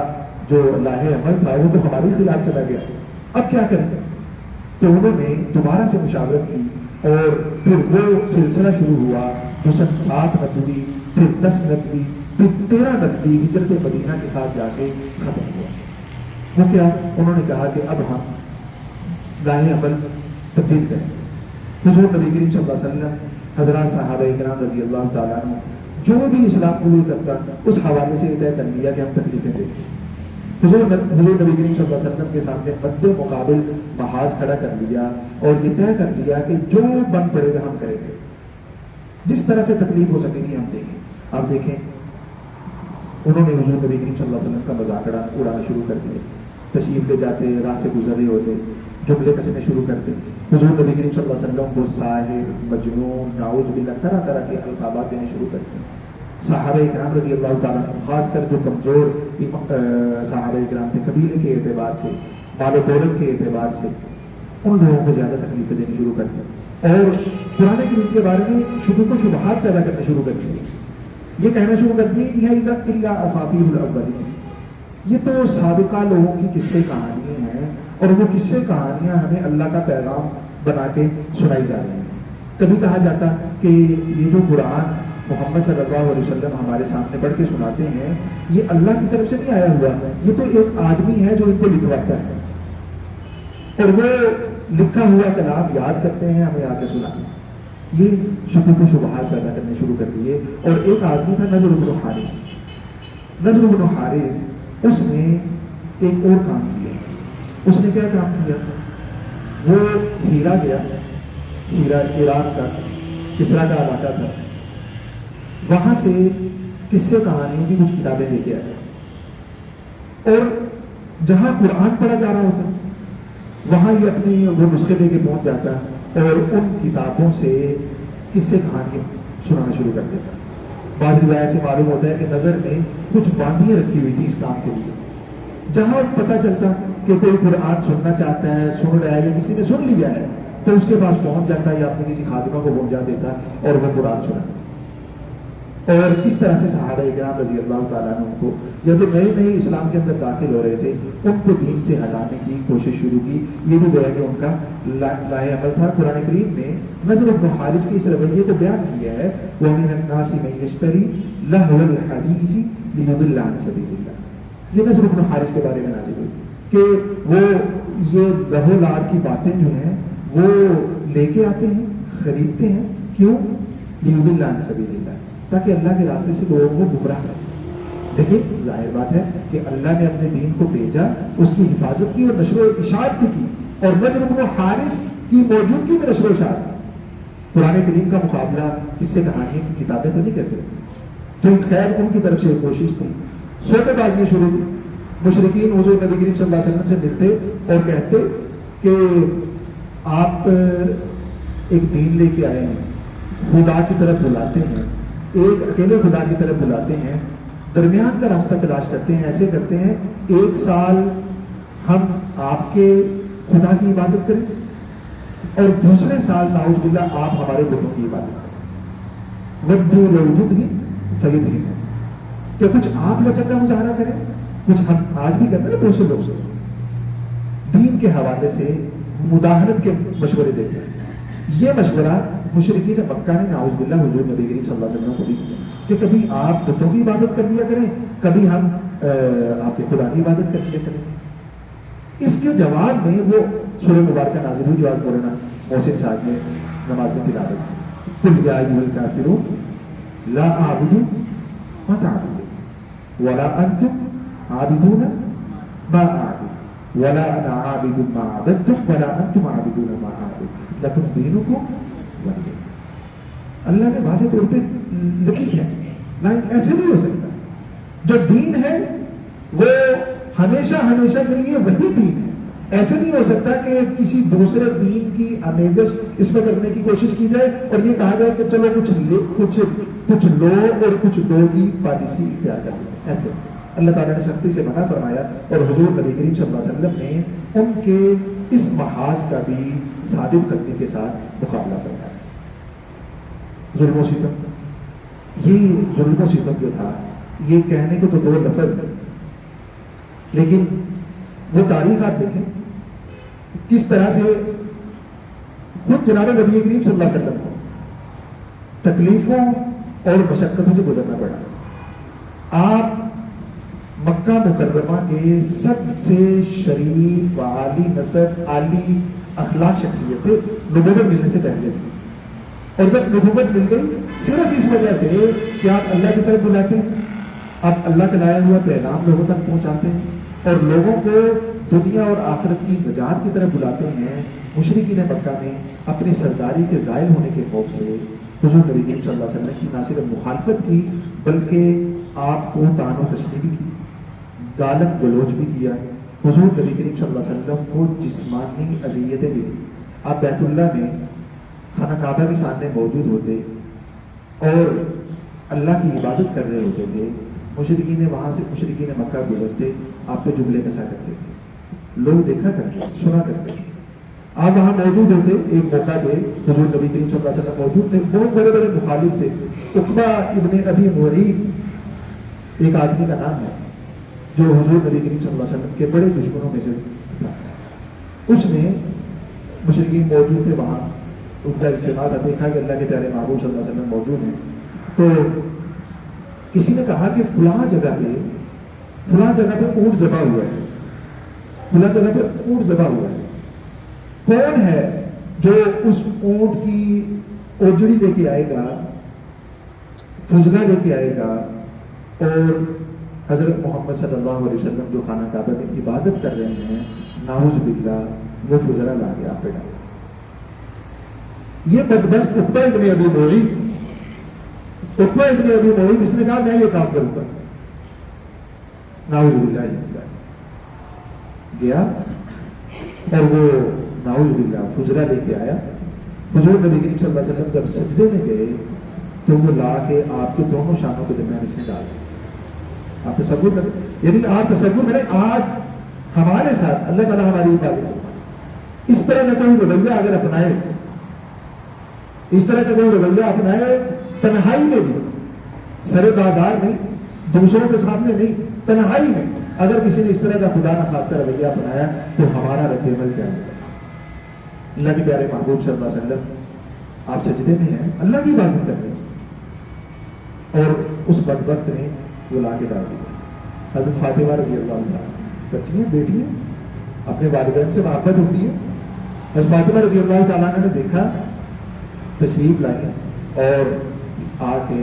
A: جو لاہ عمل تھا وہ تو ہمارے خلاف چلا گیا، اب کیا کریں؟ تو انہوں نے دوبارہ سے مشاورت کی، اور پھر وہ سلسلہ شروع ہوا جو سن 7 نقوی، پھر 10 نقوی، پھر 13 نقوی ہجرت مدینہ کے ساتھ جا کے ختم ہوا۔ وہ کیا؟ انہوں نے کہا کہ اب ہم لاہ عمل تبدیل کریں۔ حضور نبی کریم صلی اللہ علیہ وسلم، حضرات صحابہ کرام رضی اللہ تعالیٰ عنہ، جو بھی اسلام قبول کرتا اس حوالے سے یہ طے کر لیا کہ ہم تکلیفیں دیں گے۔ حضور نبی کریم صلی اللہ علیہ وسلم کے سامنے مد مقابل محاذ کھڑا کر لیا، اور یہ طے کر لیا کہ جو بن پڑے گا ہم کریں گے، جس طرح سے تکلیف ہو سکے گی ہم دیں گے۔ آپ دیکھیں، انہوں نے حضور نبی کریم صلی اللہ علیہ وسلم کا مذاق اڑانا شروع کر دیا، تشریف لے جاتے، راہ سے گزر رہے ہوتے، جملے کسنے شروع کرتے، حضور نبی کریم صلی اللہ علیہ وسلم کو ساحر، مجنون، نعوذ باللہ، طرح طرح کے القابات دینے شروع کرتے ہیں۔ صحابہ اکرام رضی اللہ تعالیٰ عنہ، خاص کر جو کمزور صحابہ اکرام تھے قبیلے کے اعتبار سے، مال و دولت کے اعتبار سے، ان لوگوں کو زیادہ تکلیفیں دینی شروع کر دیں، اور قرآن کریم کے بارے میں شکوک و شبہات پیدا کرنا شروع کر دیے۔ یہ کہنا شروع کر دیے الا اساطیر الاولین، یہ تو سابقہ لوگوں کی قصے کہانیاں ہیں، اور وہ قصے کہانیاں ہمیں اللہ کا پیغام بنا کے سنائی جا رہی ہیں۔ کبھی کہا جاتا کہ یہ جو قرآن محمد صلی اللہ علیہ وسلم ہمارے سامنے پڑھ کے سناتے ہیں، یہ اللہ کی طرف سے نہیں آیا ہوا، یہ تو ایک آدمی ہے جو ان کو لکھواتا ہے، اور وہ لکھا ہوا کلام یاد کرتے ہیں، ہمیں آ کے سناتے ہیں۔ یہ شکوک و شبہات پیدا کرنے شروع کر دیے۔ اور ایک آدمی تھا نضر بن حارث، نضر بن حارث، اس نے ایک اور کام کیا۔ اس نے کیا کام کیا؟ وہ ہیرا گیا، ہیرا عراق کا کسرا کا علاقہ تھا، وہاں سے قصے کہانیوں کی کچھ کتابیں لے کے آیا، اور جہاں قرآن پڑھا جا رہا ہوتا وہاں یہ اپنی وہ نسخے لے کے پہنچ جاتا، اور ان کتابوں سے قصے کہانیاں سنانا شروع کر دیتا۔ بعض روایت سے معلوم ہوتا ہے کہ نظر میں کچھ باندیاں رکھی ہوئی تھی اس کام کے لیے، جہاں پتہ چلتا کہ کوئی قرآن سننا چاہتا ہے، سن رہا ہے، یا کسی نے سن لیا ہے، تو اس کے پاس پہنچ جاتا ہے، یا اپنی کسی خادمہ کو پہنچا دیتا اور وہ قرآن سنا۔ اور اس طرح سے صحابہ کرام رضی اللہ تعالیٰ عنہ کو، جب نئے نئے اسلام کے اندر داخل ہو رہے تھے، ان کو دین سے ہٹانے کی کوشش شروع کی۔ یہ بھی گویا کہ ان کا لاہ عمل تھا۔ قرآن کریم نے نضر بن حارث کے اس رویے کو بیان کیا ہے، وَمِنَ النَّاسِ مَن يَشْتَرِي لَهْوَ الْحَدِيثِ لِيُضِلَّ عَن سَبِيلِ اللَّهِ۔ یہ نضر بن حارث کے بارے میں نازل ہوئی کہ وہ یہ لہو لار کی باتیں جو ہیں وہ لے کے آتے ہیں، خریدتے ہیں، کیوں؟ لیضل عن سبیل اللہ، تاکہ اللہ کے راستے سے لوگوں کو گمراہ کریں۔ لیکن ظاہر بات ہے کہ اللہ نے اپنے دین کو بھیجا، اس کی حفاظت کی اور نشر و اشاعت بھی کی، اور نضر بن حارث کی موجودگی میں نشر و اشاعت کی۔ قرآن کریم کا مقابلہ اس سے کہانیوں کی کتابیں تو نہیں کر سکتی، تو خیر ان کی طرف سے کوشش تھی۔ سودے بازی شروع کی، مشرکین حضور نبی کریم صلی اللہ علیہ وسلم سے ملتے اور کہتے کہ آپ ایک دین لے کے آئے ہیں، خدا کی طرف بلاتے ہیں، ایک اکیلے خدا کی طرف بلاتے ہیں، درمیان کا راستہ تلاش کرتے ہیں، ایسے کرتے ہیں 1 سال ہم آپ کے خدا کی عبادت کریں اور دوسرے سال نعوذ باللہ آپ ہمارے بتوں کی عبادت کریں، ودوا لو تدہن فیدہن، کہ کچھ آپ لچک کا مظاہرہ کریں، کچھ ہم آج بھی کرتے ہیں بہت سے لوگ سے دین کے حوالے سے مداہنت کے مشورے دیتے ہیں۔ یہ مشورہ مشرکین مکہ نے نعوذ باللہ حضور نبی کریم صلی اللہ علیہ وسلم کو بھی کیا کہ کبھی آپ بتوں کی عبادت کر لیا کریں، کبھی ہم آپ کے خدا کی عبادت کر لیا کریں۔ اس کے جواب میں وہ سورہ مبارکہ نازل ہوئی جو آج مولانا محسن صاحب نے نماز میں تلاوت کی، قل یا ایھا الکافرون لا اعبد ما تعبدون ولا انتم عابدون ما اعبد ولا انا عابد ما عبدتم ولا انتم عابدون ما اعبد لکم دینکم ولی دین۔ اللہ نے واضح طور پہ لکھی ہے، لیکن ایسے نہیں ہو سکتا۔ جو دین ہے وہ ہمیشہ ہمیشہ کے لیے وہی دین ہے، ایسے نہیں ہو سکتا کہ کسی دوسرے دین کی آمیزش اس میں کرنے کی کوشش کی جائے اور یہ کہا جائے کہ چلو کچھ لو اور کچھ دو کی پالیسی اختیار کر لیں۔ ایسے اللہ تعالیٰ نے سختی سے منع فرمایا اور حضور نبی کریم صلی اللہ علیہ وسلم نے ان کے اس محاذ کا بھی ثابت کرنے کے ساتھ مقابلہ فرمایا۔ ظلم و ستم، یہ ظلم و ستم جو تھا یہ کہنے کو تو 2 لفظ ہے، لیکن وہ تاریخ آپ دیکھیں کس طرح سے خود جناب نبی کریم صلی اللہ علیہ وسلم کو تکلیفوں اور مشقتوں سے گزرنا پڑا۔ آپ مکہ مکرمہ کے سب سے شریف و عالی نسب، عالی اخلاق شخصیت تھے نبوت ملنے سے پہلے، اور جب نبوت مل گئی صرف اس وجہ سے کہ آپ اللہ کی طرف بلاتے ہیں، آپ اللہ کا لایا ہوا پیغام لوگوں تک پہنچاتے ہیں اور لوگوں کو دنیا اور آخرت کی نجات کی طرف بلاتے ہیں۔ مشرکین مکہ میں اپنی سرداری کے زائل ہونے کے خوف سے حضور نبی کریم صلی اللہ علیہ وسلم کی نہ صرف مخالفت کی بلکہ آپ کو طعن و تشنیع بھی کی، گالن گلوچ بھی کیا۔ حضور نبی کریم صلی اللہ علیہ وسلم کو جسمانی اذیتیں بھی دی۔ آپ بیت اللہ میں خانہ کعبہ کے سامنے موجود ہوتے اور اللہ کی عبادت کر رہے ہوتے تھے، مشرکین وہاں سے مشرکین مکہ گزرتے، آپ پہ جملے کسا کرتے تھے، لوگ دیکھا کرتے، سنا کرتے۔ آپ وہاں موجود ہوتے، ایک موقع پہ حضور نبی کریم صلی اللہ علیہ وسلم موجود تھے، بہت بڑے بڑے مخالف تھے۔ عقبہ ابن ابی معیط ایک آدمی کا نام ہے جو حضور نبی کریم صلی اللہ علیہ وسلم کے بڑے دشمنوں میں سے تھا۔ اس نے مشرکین موجود تھے وہاں، ان کا اجتماع تھا، دیکھا کہ اللہ کے پیارے محبوب صلی اللہ علیہ وسلم موجود ہیں، تو کسی نے کہا کہ فلاں جگہ پہ اونٹ ذبح ہوا ہے، فلاں جگہ پہ اونٹ ذبح ہوا ہے، کون ہے جو اس اونٹ کی اوجڑی لے کے آئے گا، فضلہ لے کے آئے گا اور حضرت محمد صلی اللہ علیہ وسلم جو خانہ کعبہ میں عبادت کر رہے ہیں، نعوذ باللہ وہ فضلہ لا کے آپ پہ ڈالے۔ یہ بدبخت عقبہ ابن ابی معیط، عقبہ ابن ابی معیط، اس نے کہا میں یہ کام کروں گا، نعوذ باللہ گیا اور وہ نعوذ باللہ فضلہ لے کے آیا۔ حضور نبی کریم صلی اللہ علیہ وسلم جب سجدے میں گئے تو وہ لا کے آپ کے دونوں شانوں کے درمیان اس نے ڈال دیا۔ آپ تصور کریں، یعنی آپ تصور کریں آج ہمارے ساتھ اللہ تعالیٰ ہماری حفاظت، اس طرح کا کوئی رویہ اگر اپنائے، اس طرح کا کوئی رویہ اپنائے، تنہائی میں بھی، سر بازار نہیں، دوسروں کے سامنے نہیں، تنہائی میں اگر کسی نے اس طرح کا خدا نخواستہ رویہ اپنایا تو ہمارا رد عمل کیا ہے؟ اللہ کے پیارے محبوب صلی اللہ علیہ وسلم آپ سجدے میں ہیں، اللہ کی عبادت کر رہے ہیں اور اس بدبخت نے وہ لا کے ڈال دیا۔ حضرت فاطمہ رضی اللہ عنہ بچی ہیں، بیٹی ہیں، اپنے والدین سے محبت ہوتی ہے. حضرت فاطمہ رضی اللہ تعالیٰ عنہ نے دیکھا تشریف لائیں اور آ کے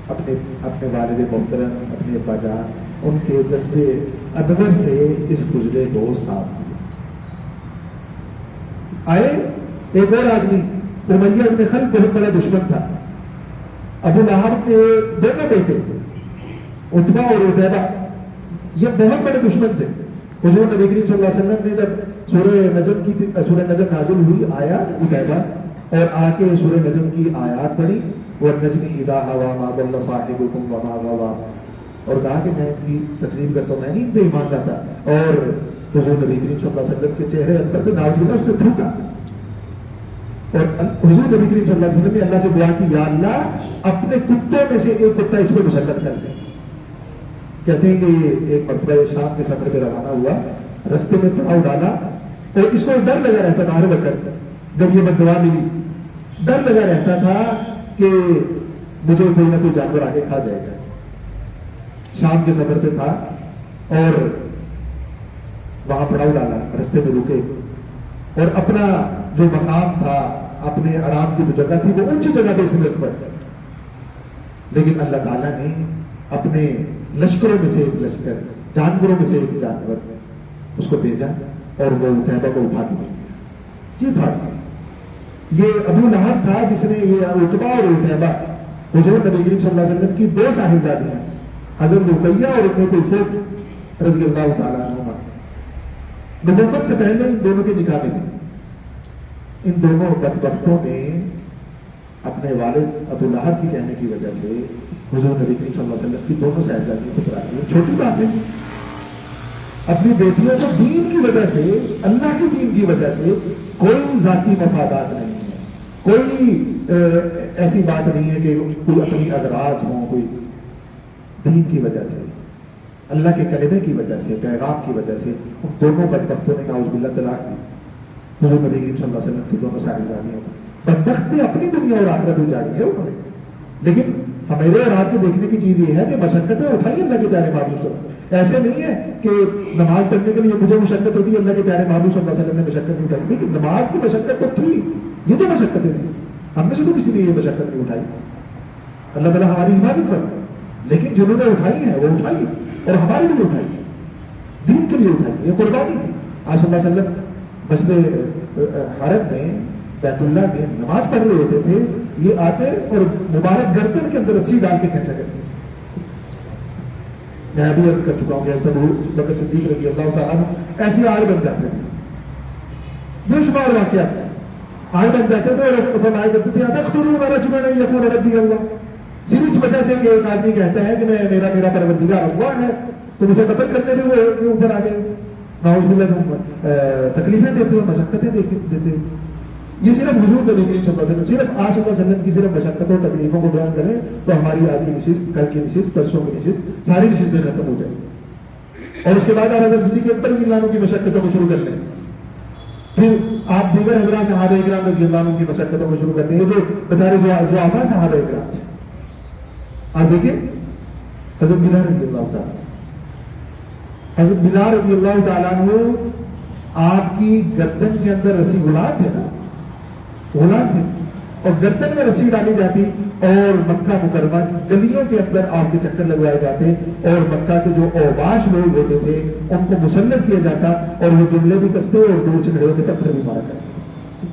A: اپنے والد محترم، اپنے ابا جان، ان کے جذبے انور سے اس گزرے کو صاف کیا. آئے ایک اور آدمی، امیہ ابن خلف بہت بڑا دشمن تھا. ابو لہب کے دونوں بیٹے عتبہ اور عتیبہ یہ بہت بڑے دشمن تھے. حضور نبی کریم صلی اللہ علیہ وسلم نے جب سورہ نجم نازل ہوئی آیا عتیبہ اور آ کے سورہ نجم کی آیات پڑھی، وَالنَّجْمِ إِذَا هَوَىٰ مَا ضَلَّ صَاحِبُكُمْ وَمَا غَوَىٰ، اور کہا کہ میں ان کی تقسیم کرتا ہوں، میں نہیں ان پہ ایمان لاتا. اور حضور نبی کریم صلی اللہ علیہ وسلم کے چہرے انتر پہ ناز ملا، اس نے تھوکا. اور حضور نبی کریم صلی اللہ علیہ وسلم نے اللہ سے دعا کی، یا اللہ اپنے کتوں میں سے ایک کتا اس پہ مسلط کر دے. کہتے ہیں کہ یہ ایک مرتبہ شام کے سفر پہ روانہ ہوا، رستے میں پڑاؤ ڈالا اور اس کو ڈر لگا رہتا تھا ہر وقت. جب یہ بددعا ملی ڈر لگا رہتا تھا کہ مجھے کوئی نہ کوئی جانور آگے کھا جائے گا. شام کے سفر پہ تھا اور وہاں پڑاؤ ڈالا، رستے میں رکے اور اپنا جو مقام تھا، اپنے آرام کی جو جگہ تھی وہ اونچی جگہ پہ اس میں رکھ پڑ. لیکن اللہ تعالیٰ نے اپنے لشکروں میں سے ایک لشکر، جانوروں میں سے ایک جانور اس کو بھیجا اور وہ عتیبہ کو اٹھا کے جی پھاڑ دیا. یہ ابو لہب تھا جس نے یہ عتبہ اور عتیبہ حضور نبی کریم صلی اللہ علیہ وسلم کی دو صاحبزادیاں حضرت رقیہ اور ام کلثوم رضی اللہ تعالیٰ عنہما، نبوت سے پہلے ان دونوں کے نکاح میں تھے. ان دونوں بدبختوں نے اپنے والد ابو لہب کی کہنے کی وجہ سے حضور نبی کریم صلی اللہ علیہ وسلم کی دونوں صاحبزادیوں کو پڑھا دیا. چھوٹی بات ہے، اپنی بیٹیوں کو دین کی وجہ سے، اللہ کے دین کی وجہ سے، کوئی ذاتی مفادات نہیں ہے، کوئی ایسی بات نہیں ہے کہ کوئی اپنی اغراض ہوں، کوئی دین کی وجہ سے، اللہ کے کلمے کی وجہ سے، پیغام کی وجہ سے ان دونوں بدبختوں نے نعوذ باللہ طلاق دی. حضور نبی کریم صلی اللہ علیہ وسلم کی دونوں صاحبزادیوں بدبختی اپنی دنیا اور آخرت اجاڑی ہے انہوں نے. لیکن میرے اور آپ کے دیکھنے کی چیز یہ ہے کہ مشقتیں اٹھائی اللہ کے پیارے محبوب صلی اللہ علیہ وسلم. ایسے نہیں ہے کہ نماز پڑھنے کے لیے مجھے مشقت ہوتی ہے، اللہ کے پیارے محبوب صلی اللہ علیہ وسلم نے مشقت نہیں اٹھائی. لیکن نماز کی مشقت تو تھی، یہ تو مشقتیں تھیں، ہم میں سے تو کسی نے یہ مشقت نہیں اٹھائی. اللہ تعالیٰ ہماری حفاظت فرمائے. لیکن جنہوں نے اٹھائی ہے وہ اٹھائی اور ہمارے لیے اٹھائی، دین کے لیے اٹھائی. یہ قربانی تھی. آپ صلی اللہ علیہ وسلم مسجد حرم میں بیت اللہ میں نماز پڑھ رہے ہوتے تھے، یہ آتے اور مبارک گردن کے اندر رسی ڈال کے کھینچا کرتے. میں ابھی عرض کر چکا ہوں کہ حضرت ابو بکر صدیق رضی اللہ تعالیٰ عنہ ایسے آڑ بن جاتے تھے، بے شمار واقعات آڑ بن جاتے تھے اور فرمایا کرتے تھے اتقتلون رجلا ان یقول ربی اللہ. صرف اس وجہ سے کہ ایک آدمی کہتا ہے کہ میرا پروردگار اللہ ہے تو مجھے قتل کرنے میں وہ اوپر آ گئے. نعوذ باللہ تکلیفیں دیتے ہو، مشقتیں دیتے ہو. یہ صرف حضور نبی کریم صلی اللہ علیہ وسلم، صرف آپ صلی اللہ علیہ وسلم کی صرف مشقتوں تکلیفوں کو بیان کریں تو ہماری آج کی نشست، کل کی نشست، پرسوں کی نشست، ساری نشستیں ختم ہو جائیں. اور اس کے بعد آپ حضرت صدیق اکبر رضی اللہ عنہ کی مشقتوں کو شروع کر لیں. پھر آپ دیگر حضرات صحابہ اکرام رضی اللہ عنہ کی مشقتوں کو شروع کرتے ہیں. یہ جو بیچارے ضعفاء صحابہ اکرام، آپ دیکھیں حضرت بلال رضی اللہ تعالیٰ، حضرت بلال رضی اللہ تعالیٰ عنہ آپ کی گردن کے اندر رسی غلام تھے نا، غلام تھے اور گردن میں رسی ڈالی جاتی اور مکہ مکرمہ کی گلیوں کے اندر آپ کے چکر لگوائے جاتے اور مکہ کے جو اوباش لوگ ہوتے تھے ان کو مسلط کیا جاتا اور وہ جملے بھی کستے اور دور سے کھڑے ہوتے پتھر بھی مارا کرتے.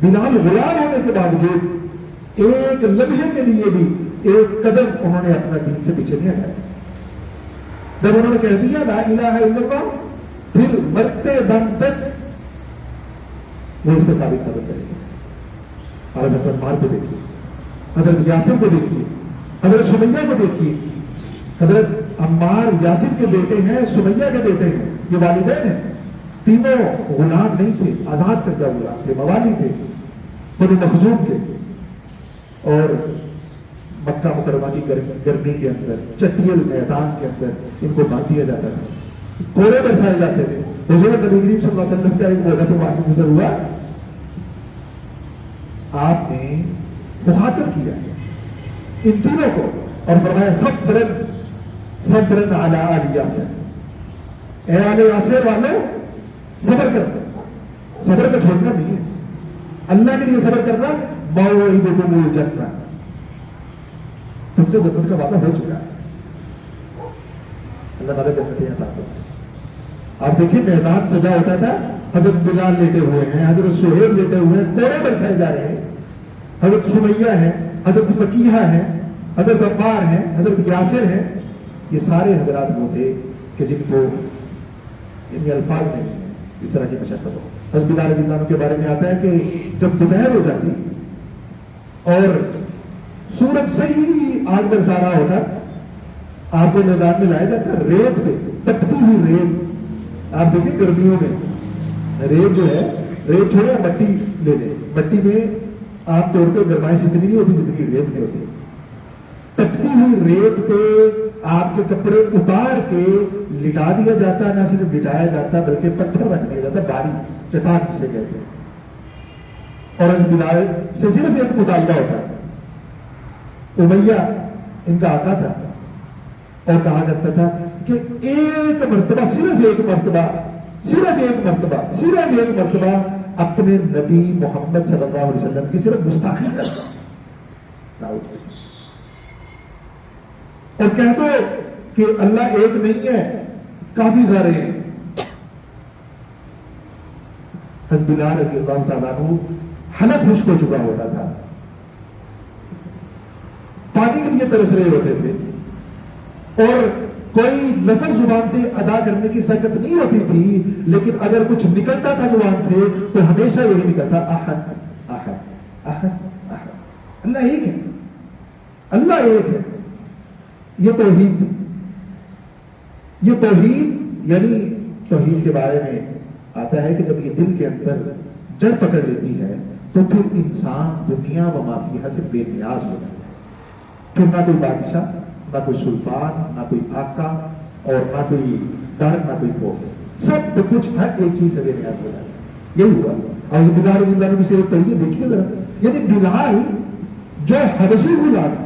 A: بلال غلام ہونے کے باوجود ایک لمحے کے لیے بھی ایک قدم انہوں نے اپنا دین سے پیچھے نہیں ہٹایا. جب انہوں نے کہہ دیا لا الہ الا اللہ، پھر مرتے دم تک وہ اس کو ثابت قدم کرے گا. حضرت عمار کو دیکھیے، حضرت یاسر کو دیکھیے، حضرت سمیہ کو دیکھیے. حضرت عمار یاسر کے بیٹے ہیں، سمیہ کے بیٹے ہیں، یہ والدین ہیں. تینوں غلام نہیں تھے، آزاد کردہ غلام تھے، موالی تھے، بنو مخزوم تھے. اور مکہ مکرمہ کی گرمی کے اندر چٹیل میدان کے اندر ان کو باندھ دیا جاتا تھا، کوڑے برسائے جاتے تھے. حضور نبی کریم صلی اللہ علیہ وسلم کا ایک موقع تو وہاں سے گزر ہوا، آپ نے مخاطب کیا ان تینوں کو اور فرمایا صبرن
B: صبرن علی آل یاسر، اے آل یاسر والوں صبر کرنا، صبر کو چھوڑنا نہیں ہے، اللہ کے لیے صبر کرنا، موعدکم الجنہ، تم سے جنت کا وعدہ ہو چکا ہے، اللہ تعالیٰ جنتیں عطا کرتا ہے۔ آپ دیکھیں میدان سجا ہوتا تھا، حضرت بلال لیٹے ہوئے ہیں، حضرت سہیب لیٹے ہوئے ہیں، کوڑے پر سہ جا رہے ہیں، حضرت سمیہ ہے، حضرت فقیہہ ہے، حضرت عمار ہے، حضرت یاسر ہے، یہ سارے حضرات وہ تھے کہ جن کو ان الفاظ نہیں اس طرح کی مشقت ہو۔ حضرت بلال رضی اللہ عنہ کے بارے میں آتا ہے کہ جب دوپہر ہو جاتی اور سورج صحیح آگ برسا رہا ہوتا، آپ کو میدان میں لایا جاتا ریت پہ، تپتی ہوئی ریت، آپ دیکھیں گرمیوں میں ریت جو ہے، ریت چھوڑے مٹی لے لیں، مٹی میں عام طور پہ گرمائش اتنی نہیں ہوتی جتنی ریت میں ہوتی ہے، تپتی ہوئی ریت پہ آپ کے کپڑے اتار کے لٹا دیا جاتا، نہ صرف لٹایا جاتا بلکہ پتھر رکھ دیا جاتا، باری چٹان سے کہتے ہیں، اور اس بلال سے صرف ایک مطالبہ ہوتا، امیہ ان کا آقا تھا اور کہا کرتا تھا کہ ایک مرتبہ، صرف ایک مرتبہ، صرف ایک مرتبہ، صرف ایک مرتبہ اپنے نبی محمد صلی اللہ علیہ وسلم کی صرف گستاخی کرتا اور کہہ دو کہ اللہ ایک نہیں ہے، کافی سارے ہیں۔ حضرت بلال رضی اللہ تعالیٰ عنہ حلق خشک ہو چکا ہوتا تھا، پانی کے لیے ترس رہے ہوتے تھے اور کوئی لفظ زبان سے ادا کرنے کی سکت نہیں ہوتی تھی، لیکن اگر کچھ نکلتا تھا زبان سے تو ہمیشہ یہی نکلتا، احد احد احد احد، اللہ ایک ہے، اللہ ایک ہے۔ یہ توحید، یہ توحید یعنی توحید کے بارے میں آتا ہے کہ جب یہ دل کے اندر جڑ پکڑ لیتی ہے تو پھر انسان دنیا و ما فیہا سے بے نیاز ہو جاتا ہے، پھر نہ کوئی بادشاہ، نہ کوئی سلطان، نہ کوئی آقا اور نہ کوئی در، نہ کوئی خوف، سب کچھ ہر ایک چیز سے بے نیاز ہو جاتا ہے۔ یہ ہوا اور بلال رضی اللہ عنہ کی سیرت پڑھیے، دیکھیے ذرا، یعنی بلال جو حبشی غلام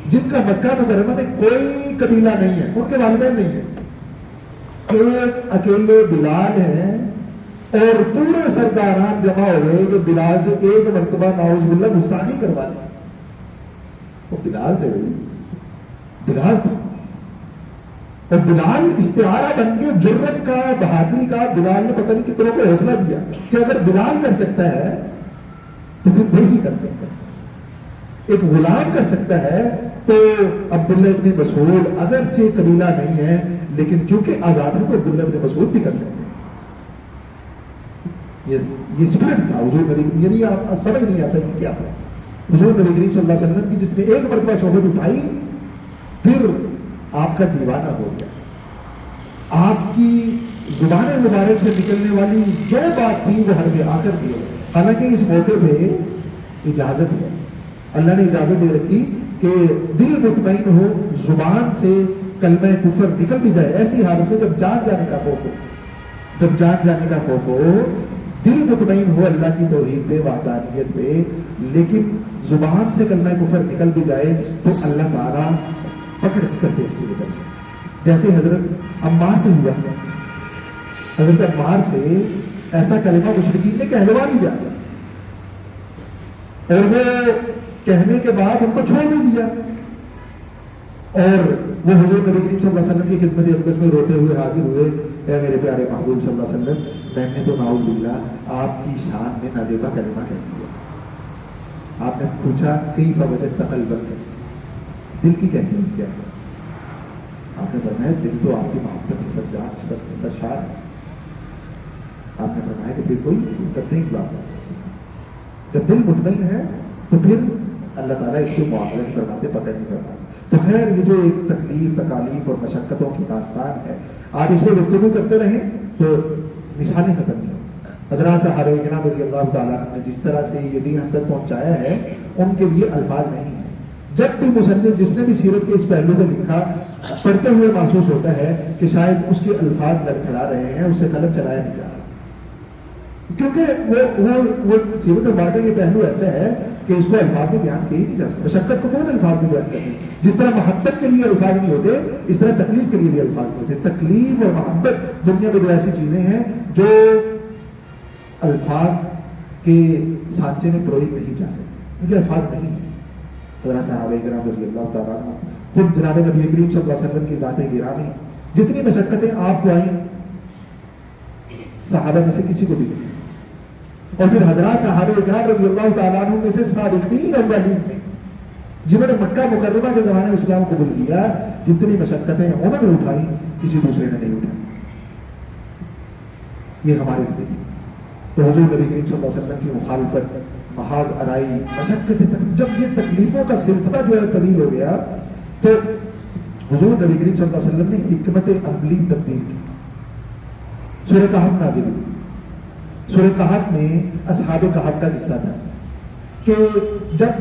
B: جن کا مکہ مکرمہ میں کوئی قبیلہ نہیں ہے، ان کے والدین نہیں ہیں، ایک اکیلے بلال ہیں اور پورے سرداران جمع ہو گئے کہ بلال سے ایک مرتبہ نعوذ باللہ گستاخی کروا لیں۔ وہ بلال تھے، بلال تھے، اور بلال استعارہ بن کے جرت کا، بہادری کا، بلال نے پتہ نہیں کتنوں کو حوصلہ دیا کہ اگر بلال کر سکتا ہے تو پھر کوئی بھی کر سکتا ہے، ایک غلام کر سکتا ہے تو عبداللہ ابن مسعود اگرچہ قبیلہ نہیں ہے لیکن چونکہ آزاد ہے تو عبداللہ ابن مسعود بھی کر سکتے ہیں۔ یہ اسپرٹ تھا حضور نبی، یعنی آپ سمجھ نہیں آتا کہ کیا تھا حضور نبی کریم صلی اللہ علیہ وسلم کی، جس نے ایک مرتبہ صحبت اٹھائی پھر آپ کا دیوانہ ہو گیا، آپ کی زبان مبارک سے نکلنے والی جو بات تھی وہ ہر کے آ کر دی۔ حالانکہ اس موقع پہ اجازت ہے، اللہ نے اجازت دے رکھی کہ دل مطمئن ہو، زبان سے کلمہ کفر نکل بھی جائے، ایسی حالت میں جب جان جانے کا خوف ہو، جب جان جانے کا خوف ہو، دل مطمئن ہو اللہ کی توحید پہ، وحدانیت پہ، لیکن زبان سے کلمہ کفر نکل بھی جائے تو اللہ تعالیٰ پکڑ کرتے اس کی وجہ سے، جیسے حضرت عمار سے ہوا، حضرت عمار سے ایسا کلمہ مشرکین نے کہلوا لیا اور وہ کہنے کے بعد ان کو چھوڑ بھی دیا، اور وہ حضور نبی کریم صلی اللہ علیہ وسلم کی خدمت اقدس میں روتے ہوئے حاضر ہوئے، اے میرے پیارے محبوب صلی اللہ علیہ وسلم، میں نے تو نعوذ باللہ آپ کی شان میں نازیبہ کلمہ کہہ دیا۔ آپ نے پوچھا کیف وجدت قلبک، دل کی کیفیت کیا ہے؟ آپ نے فرمایا دل تو آپ کی محبت سے سرشار ہے۔ آپ نے فرمایا کہ پھر کوئی کرنے کی بات ہے، جب دل مطمئن ہے تو پھر اللہ تعالیٰ اس کو معاملہ نہیں فرماتے، پکڑ نہیں کرتا۔ تو خیر یہ جو ایک تکلیف، تکالیف اور مشقتوں کی داستان ہے، آج اس پہ گفتگو کرتے رہیں تو مثالیں ختم نہیں ہوں۔ حضرات صحابہ جناب رضی اللہ تعالیٰ نے جس طرح سے یہ دین ہم تک پہنچایا ہے ان کے لیے الفاظ نہیں ہیں۔ جب بھی مصنف جس نے بھی سیرت کے اس پہلو کو لکھا، پڑھتے ہوئے محسوس ہوتا ہے کہ شاید اس کے الفاظ لڑکھڑا رہے ہیں، اسے قلم چلایا نہیں جا رہا، کیونکہ وہ سیرت مبارکہ کے پہلو ایسا ہے کہ اس کو الفاظ میں بیان کیا ہی نہیں جا سکتا. مشقت کو کون الفاظ میں بیان کر سکتے؟ جس طرح محبت کے لیے الفاظ نہیں ہوتے اس طرح تکلیف کے لیے بھی الفاظ نہیں ہوتے. تکلیف اور محبت دنیا میں دو ایسی چیزیں ہیں جو الفاظ کے سانچے میں پروئی نہیں جا سکتے, ان کے الفاظ نہیں ہیں. ذرا صحابہ کرام رضی اللہ تعالیٰ عنہ, خود جناب نبی کریم صلی اللہ علیہ وسلم کی ذات گرامی, جتنی مشقتیں آپ کو آئیں صحابہ میں سے کسی کو بھی نہیں. اور پھر حضرات صحابہ کرام رضی اللہ تعالیٰ عنہ میں سے سابقین اولین میں جنہوں نے مکہ مکرمہ کے زمانے میں اسلام قبول کیا, جتنی مشقتیں انہوں نے اٹھائی کسی دوسرے نے نہیں اٹھائی. یہ ہماری زندگی. تو حضور نبی کریم صلی اللہ علیہ وسلم کی مخالفت, محاذ ارائی, مشقت, جب یہ تکلیفوں کا سلسلہ جو ہے طویل ہو گیا تو حضور نبی کریم صلی اللہ علیہ وسلم نے حکمت عملی تبدیل کی. سورہ کہف نازل ہوئی. سورہ کہف میں اصحاب کہف کا قصہ تھا کہ جب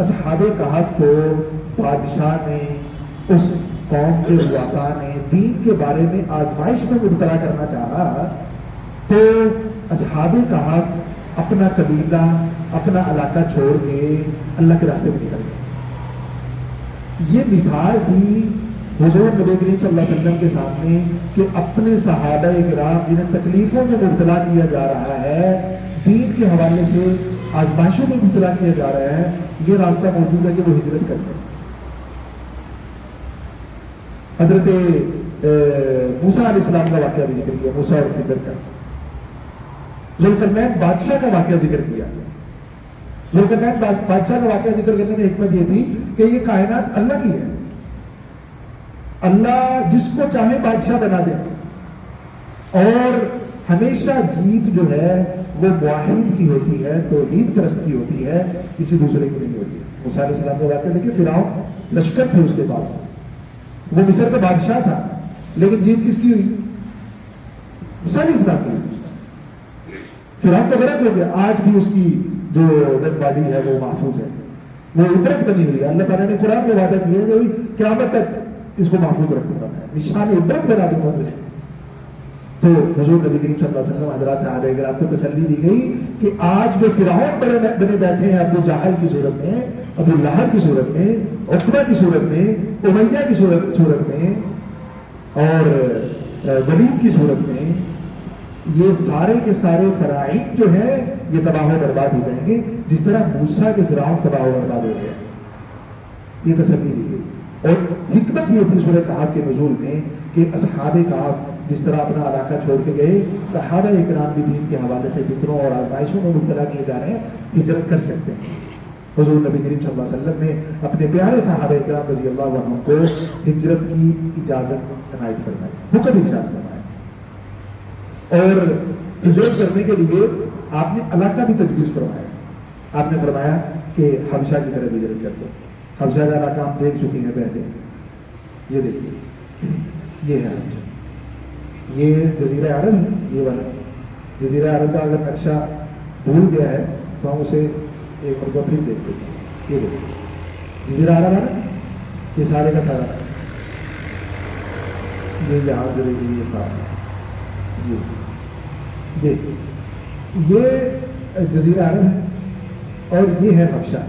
B: اصحاب کہف کو بادشاہ نے, اس قوم کے رؤساء نے دین کے بارے میں آزمائش میں مبتلا کرنا چاہا تو اصحاب کہف اپنا قبیلہ, اپنا علاقہ چھوڑ کے اللہ کے راستے میں نکل گئے. یہ مثال تھی حضور نبی کریم صلی اللہ علیہ وسلم کے سامنے کہ اپنے صحابہ کرام جنہیں تکلیفوں میں مبتلا کیا جا رہا ہے, دین کے حوالے سے آزمائشوں میں مبتلا کیا جا رہا ہے, یہ راستہ موجود ہے کہ وہ ہجرت کر سکیں. حضرت موسیٰ علیہ السلام کا واقعہ بھی ذکر کیا, موسیٰ اور خضر کا. ذوالقرنین بادشاہ کا واقعہ ذکر کیا. ذوالقرنین بادشاہ کا واقعہ ذکر کرنے میں حکمت یہ تھی کہ یہ کائنات اللہ کی ہے. اللہ جس کو چاہے بادشاہ بنا دے, اور ہمیشہ جیت جو ہے وہ واحد کی ہوتی ہے, توحید پرست کی ہوتی ہے, کسی دوسرے کی نہیں ہوتی. موسیٰ علیہ السلام کا واقعہ دیکھیے, فرعون لشکر تھے اس کے پاس, وہ مصر کا بادشاہ تھا, لیکن جیت کس کی ہوئی؟ موسیٰ علیہ السلام کی. فرعون کا غرق ہو گیا, آج بھی اس کی جو ڈیڈ باڈی ہے وہ محفوظ ہے, وہ عبرت بنی ہوئی ہے. اللہ تعالیٰ نے قرآن میں وعدہ کیا ہے کہ قیامت تک اس کو محفوظ رکھوں گا, نشان عبرت بنا دوں گا تجھے. تو حضور نبی کریم صلی اللہ علیہ وسلم حضرات صحابہ کرام کو تسلی دی گئی کہ آج جو فرعون بنے بیٹھے ہیں ابو جہل کی صورت میں, ابو لہب کی صورت میں, عقبہ کی صورت میں, امیہ کی صورت میں, اور ولید کی صورت میں, یہ سارے کے سارے فرائض جو ہیں یہ تباہ و برباد ہو جائیں گے, جس طرح موسیٰ کے فرعون تباہ و برباد ہو گیا. یہ تسلی دی گئی. اور حکمت یہ تھی سورہ کہف کے نزول میں کہ اصحاب کہف جس طرح اپنا علاقہ چھوڑ کے گئے, صحابہ اکرام بھی دین کے حوالے سے فکروں اور آزمائشوں میں مبتلا کیے جا رہے ہیں, ہجرت کر سکتے ہیں. حضور نبی کریم صلی اللہ علیہ وسلم نے اپنے پیارے صحابہ اکرام رضی اللہ عنہ کو ہجرت کی اجازت عنایت فرمائی, حکم ارشاد فرمایا. اور ہجرت کرنے کے لیے آپ نے علاقہ بھی تجویز فرمایا. آپ نے فرمایا کہ حبشہ کی طرف ہجرت کر دو. حبشہ کا علاقہ ہم دیکھ چکے ہیں پہلے, یہ دیکھیے, یہ ہے حبشہ, یہ جزیرہ عرب ہے. یہ والا جزیرہ عرب کا اگر نقشہ بھول گیا ہے تو ہم اسے ایک مرتبہ پھر دیکھتے ہیں. یہ دیکھیں جزیرہ عرب ہے نا, یہ سارے کا سارا, یہ جہاز جو دیکھیے یہ سارا, یہ جزیرہ عرب ہے اور یہ ہے حبشہ.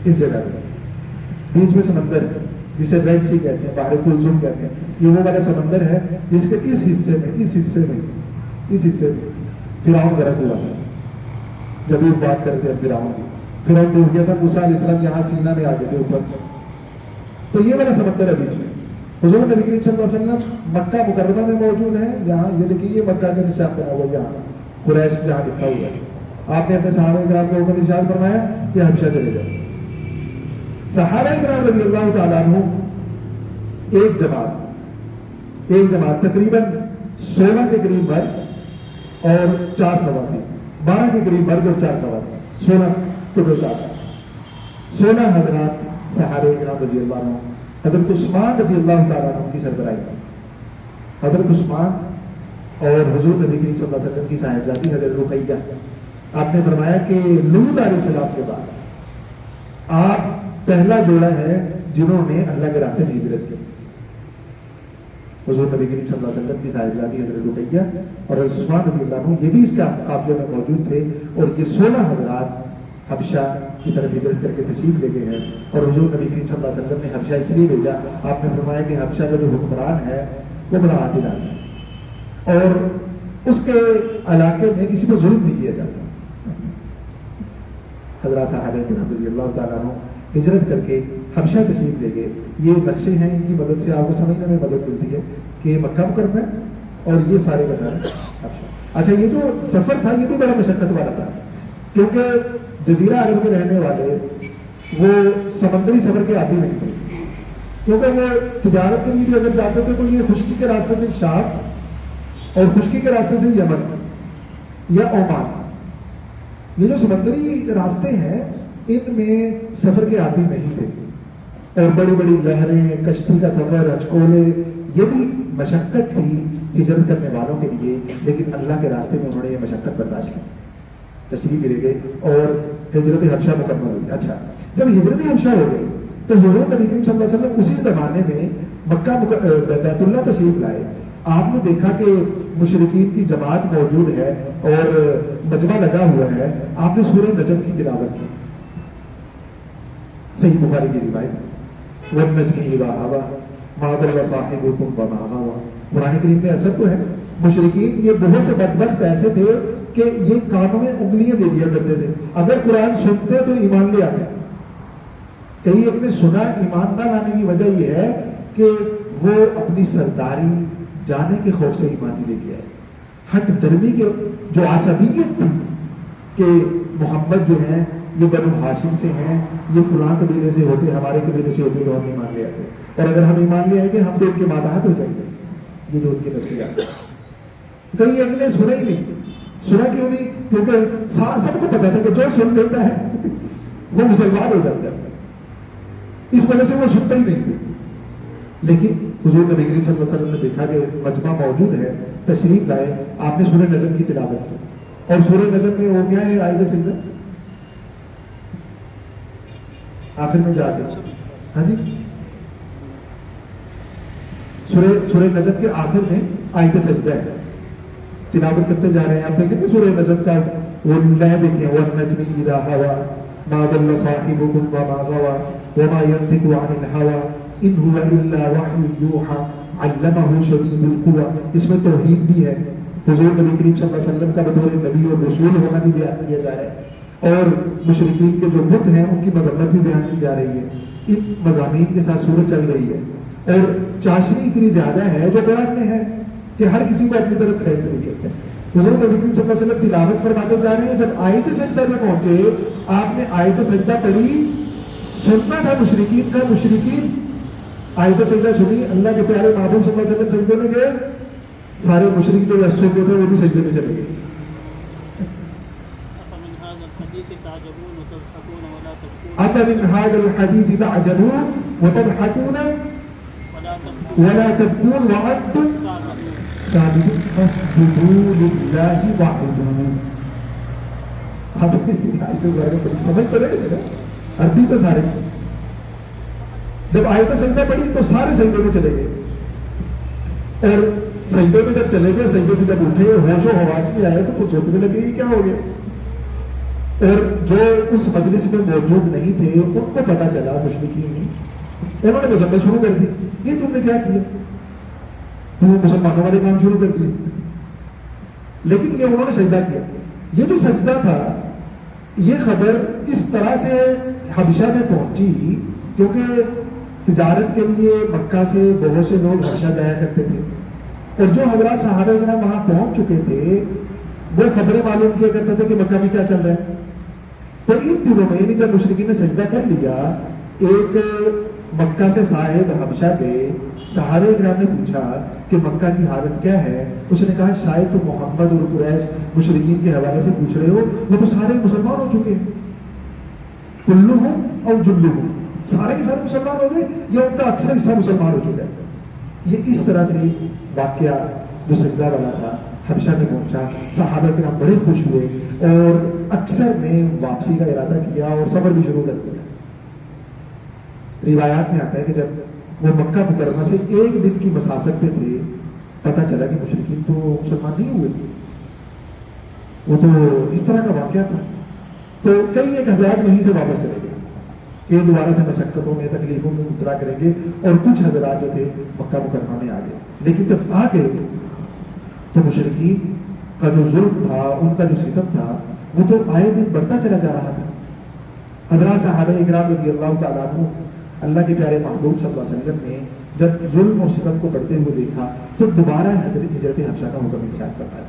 B: اس جگہ پہ بیچ میں سمندر ہے جسے ریڈ سی کہتے ہیں, بحر کلثوم کہتے ہیں. یہ وہ والا سمندر ہے جس کے اس حصے میں فرعون غرق ہوا تھا. جب یہ بات کرتے ہیں فرعون ڈوب گیا تھا, موسیٰ علیہ السلام یہاں سینا میں آ گئے تھے اوپر. تو یہ والا سمندر ہے بیچ میں. حضور نبی کریم صلی اللہ علیہ وسلم مکہ مکرمہ میں موجود ہیں. یہاں یہ دیکھیے, یہ مکہ کا نشان بنا ہوا, یہاں قریش جہاں لکھا ہوا ہے. آپ نے اپنے صحابہ کرام کو اوپر نشان فرمایا کہ حبشہ چلے جائیں. صحابہ کرام رضی اللہ تعالیٰ عنہ ایک جماعت تقریباً 16 کے قریب مرد اور 4 خواتین, 12 کے قریب مرد اور 4 خواتین, 16 ٹوٹل 16 حضرات صحابہ کرام رضی اللہ عنہ. حضرت عثمان رضی اللہ تعالیٰ عنہ کی سربراہی, حضرت عثمان اور حضور نبی کریم صلی اللہ علیہ وسلم کی صاحبزادی حضرت رقیہ. آپ نے فرمایا کہ لوط علیہ السلام کے بعد آپ پہلا جوڑا ہے جنہوں نے اللہ کے راستے میں ہجرت کی. حضور نبی کریم صلی اللہ علیہ وسلم کی صاحبزادی حضرت رقیہ اور حضرت عثمان رضی اللہ عنہ یہ بھی اس کے قافلے میں موجود تھے، اور یہ 16 حضرات حبشہ کی طرف ہجرت کر کے تشریف لے گئے ہیں. اور حضور نبی کریم صلی اللہ علیہ وسلم نے حبشہ اس لیے بھیجا، آپ نے فرمایا کہ حبشہ کا جو حکمران ہے وہ بڑا عادل آدمی ہے اور اس کے علاقے میں کسی کو ظلم نہیں کیا جاتا. حضرات صحابہ کرام رضی اللہ تعالیٰ عنہ ہجرت کر کے حبشہ تشریف لے گئے. یہ نقشے ہیں، ان کی مدد سے آپ کو سمجھنے میں مدد ملتی ہے کہ مکہ مکرمہ اور یہ سارے کا سارا حبشہ. اچھا، یہ جو سفر تھا یہ بھی بڑا مشقت والا تھا، کیونکہ جزیرہ عرب کے رہنے والے وہ سمندری سفر کے عادی نہیں تھے، کیونکہ وہ تجارت کے لیے بھی اگر جاتے تھے تو یہ خشکی کے راستے سے شام اور خشکی کے راستے سے یمن یا عمان، یہ جو سمندری راستے ہیں ان میں سفر کے عادی نہیں تھے. اور بڑی بڑی لہریں، کشتی کا سفر، ہچکولے، یہ بھی مشقت تھی ہجرت کرنے والوں کے لیے، لیکن اللہ کے راستے میں انہوں نے یہ مشقت برداشت کی، تشریف لے گئے اور ہجرت حبشہ مکمل ہوئی. اچھا، جب ہجرت حبشہ ہو گئی تو حضور نبی کریم صلی اللہ علیہ وسلم اسی زمانے میں مکہ بیت اللہ تشریف لائے. آپ نے دیکھا کہ مشرکین کی جماعت موجود ہے اور مجمع لگا ہوا ہے. آپ نے سورہ نجم کی تلاوت کی، صحیح بخاری کی روایت، وَالنَّجْمِ إِذَا هَوَىٰ مَا ضَلَّ صَاحِبُكُمْ وَمَا غَوَىٰ. قرآن کریم میں اثر تو ہے. مشرکین یہ بہت سے بدبخت ایسے تھے کہ یہ کانوں میں انگلیاں دے دیا کرتے تھے، اگر قرآن سنتے تو ایمان لے آتے. کئی اپنے سنا ایمان نہ لانے کی وجہ یہ ہے کہ وہ اپنی سرداری جانے کے خوف سے ایمان نہیں لے کے آئے. ہٹ درمی کے جو عصبیت تھی کہ محمد جو ہیں یہ بنو ہاشم سے ہیں، یہ فلاں قبیلے سے ہوتے، ہمارے قبیلے سے ہوتے تو ہم ایمان لے آتے، اور اگر ہم ایمان لے آئے گے ہم تو ان کے ماتحت ہو جائیں گے. یہ جو ان کی نفسیات ہے. کئی ایک نے سنا ہی نہیں. سنا کیوں نہیں؟ کیونکہ سب کو پتا تھا کہ جو سن لیتا ہے وہ مسلمان ہو جاتا ہے، اس وجہ سے وہ سنتا ہی نہیں تھے. لیکن حضور نبی کریم صلی اللہ علیہ وسلم نے دیکھا کہ مجمع موجود ہے، تشریف لائے. آپ نے سورہ نجم کی تلاوت کی، اور سورہ نجم میں وہ کیا ہے آیت سجدہ آخر میں جا کے، ہاں جی، سورہ نجم کے آخر میں آیت سجدہ ہے. تلاوت کرتے جا رہے ہیں، آپ دیکھیں کہ سورہ نجم کا وہ لے دیکھیں، وَالنَّجْمِ إِذَا هَوَىٰ مَا ضَلَّ صَاحِبُكُمْ وَمَا غَوَىٰ وَمَا يَنطِقُ عَنِ الْهَوَىٰ إِنْ هُوَ إِلَّا وَحْيٌ يُوحَىٰ عَلَّمَهُ شَدِيدُ الْقُوَىٰ. اس میں توحید بھی ہے، حضور نبی کریم صلی اللہ علیہ وسلم کا بطور نبی اور رسول ہونا بھی بیان کیا جا رہا ہے، اور مشرکین کے جو بت ہیں ان کی مذمت بھی بیان کی جا رہی ہے. ان مضامین کے ساتھ سورت چل رہی ہے، اور چاشنی اتنی زیادہ ہے جو قرآن میں ہے کہ ہر کسی کو اپنی طرف کھینچ نہیں سکتے. حضور نبی کریم صلی اللہ علیہ وسلم تلاوت فرماتے جا رہے ہیں. جب آیت سجدہ میں پہنچے، آپ نے آیت سجدہ پڑھی. سننا تھا مشرکین کا، مشرکین آیت سجدہ سنی، اللہ کے پیارے محبوب صلی اللہ علیہ وسلم سجدے میں گئے، سارے مشرک جو سنتے تھے وہ بھی سجدے میں چلے گئے. أفمن هذا الحديث تعجبون وتضحكون ولا تبكون وأنتم سامدون فاسجدوا لله واعبدوا. آپ سمجھ تو رہے تھے، عربی تو سارے. جب آیت سجدہ پڑھی تو سارے سجدے میں چلے گئے، اور سجدے میں جب چلے گئے، سجدے سے جب اٹھے ہوش و حواس میں آئے تو کچھ سوچنے لگے یہ کیا ہو گیا. اور جو اس مجلس میں موجود نہیں تھے ان کو پتا چلا، مشرکین نے، انہوں نے مذمت شروع کر دی، یہ تم نے کیا کیا، تم مسلمانوں والے کام شروع کر دیے. لیکن یہ انہوں نے سجدہ کیا. یہ جو سجدہ تھا، یہ خبر اس طرح سے حبشہ میں پہنچی کیونکہ تجارت کے لیے مکہ سے بہت سے لوگ حبشہ جایا کرتے تھے، اور جو حضرات صحابہ کرام وہاں پہنچ چکے تھے وہ خبریں معلوم کیا کرتے تھے کہ مکہ میں کیا چل رہا ہے. تو ان دنوں میں جب مشرکین نے سجدہ کر لیا، ایک مکہ سے صاحب حبشہ گئے، صحابہ کرام نے پوچھا کہ مکہ کی حالت کیا ہے. اس نے کہا شاید تم محمد اور قریش مشرکین کے حوالے سے پوچھ رہے ہو، وہ تو سارے مسلمان ہو چکے ہیں، کلہم او جلہم، سارے کے سارے مسلمان ہو گئے یا ان کا اکثر حصہ مسلمان ہو چکا ہے. یہ اس طرح سے واقعہ جو سجدہ والا تھا حبشہ میں پہنچا. صحابہ کرام بڑے خوش ہوئے اور اکثر نے واپسی کا ارادہ کیا اور سفر بھی شروع کر دیا. روایات میں آتا ہے کہ جب وہ مکہ مکرمہ سے 1 دن کی مسافت پہ تھے، پتہ چلا کہ مشرکین تو مسلمان نہیں ہوئے تھے. وہ تو اس طرح کا واقعہ تھا. تو کئی ایک حضرات وہیں سے واپس چلے گئے کہ دوبارہ سے مشقتوں میں تکلیفوں میں مبتلا کریں گے، اور کچھ حضرات جو تھے مکہ مکرمہ میں آ گئے. لیکن جب آ گئے تو مشرکین کا جو ظلم تھا، ان کا جو ستم تھا، وہ تو آئے دن بڑھتا چلا جا رہا تھا. حضرات صحابہ اکرام رضی اللہ تعالیٰ عنہ اللہ کے پیارے محبوب صلی اللہ علیہ وسلم نے جب ظلم اور ستم کو بڑھتے ہوئے دیکھا تو دوبارہ ہجرت حبشہ کا حکم ارشاد فرمایا،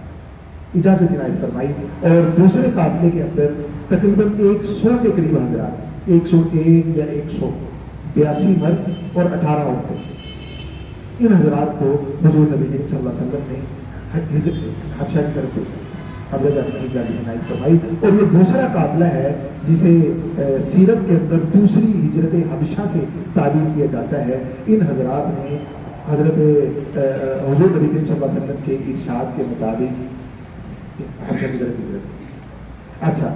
B: اجازت عنایت فرمائی. اور دوسرے قافلے کے اندر تقریباً 100 کے قریب حضرات، 101 یا 182 مرد اور 18 عورتیں، ان حضرات کو حضور نبی کریم صلی اللہ علیہ وسلم نے حبشہ کی طرف حملہ جانے کی اجازت عنایت فرمائی. اور یہ دوسرا قافلہ ہے جسے سیرت کے اندر دوسری ہجرت حبشہ سے تعبیر کیا جاتا ہے. ان حضرات نے حضرت حضور نبی کریم صلی اللہ علیہ وسلم کے ارشاد کے مطابق حبشہ کی طرف ہجرت کی. اچھا،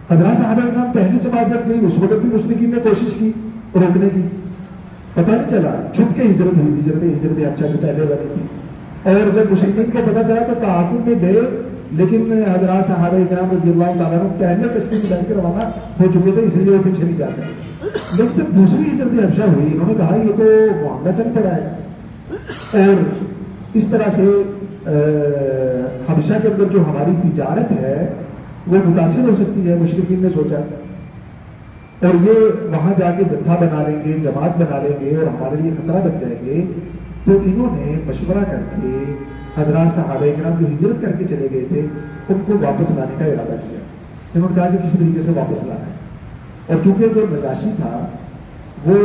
B: حضرات صحابہ کرام پہلی جماعت جب گئی اس وقت بھی مشرکین نے کوشش کی روکنے کی، پتہ نہیں چلا، چھپ کے ہجرت ہوئی. ہجرت حبشہ کی پہلے والی تھی. اور جب مشرکین کو پتہ چلا تو تعاقب میں گئے، لیکن حضرات صحابہ کرام رضی اللہ تعالیٰ عنہ پہلے کشتی میں بیٹھ کے روانہ ہو چکے تھے، اس لیے وہ پیچھے نہیں جا سکتے. لیکن جب دوسری ہجرت حبشہ ہوئی، انہوں نے کہا یہ تو معاملہ چل پڑا ہے، اور اس طرح سے حبشہ کے اندر جو ہماری تجارت ہے وہ متاثر ہو سکتی ہے. مشرکین نے سوچا، اور یہ وہاں جا کے جتھا بنا لیں گے، جماعت بنا لیں گے اور ہمارے لیے خطرہ بن جائیں گے. تو انہوں نے مشورہ کر کے حضرات صحابہ کرام جو ہجرت کر کے چلے گئے تھے ان کو واپس لانے کا ارادہ کیا. انہوں نے کہا کہ کسی طریقے سے واپس لانا ہے. اور چونکہ جو نجاشی تھا وہ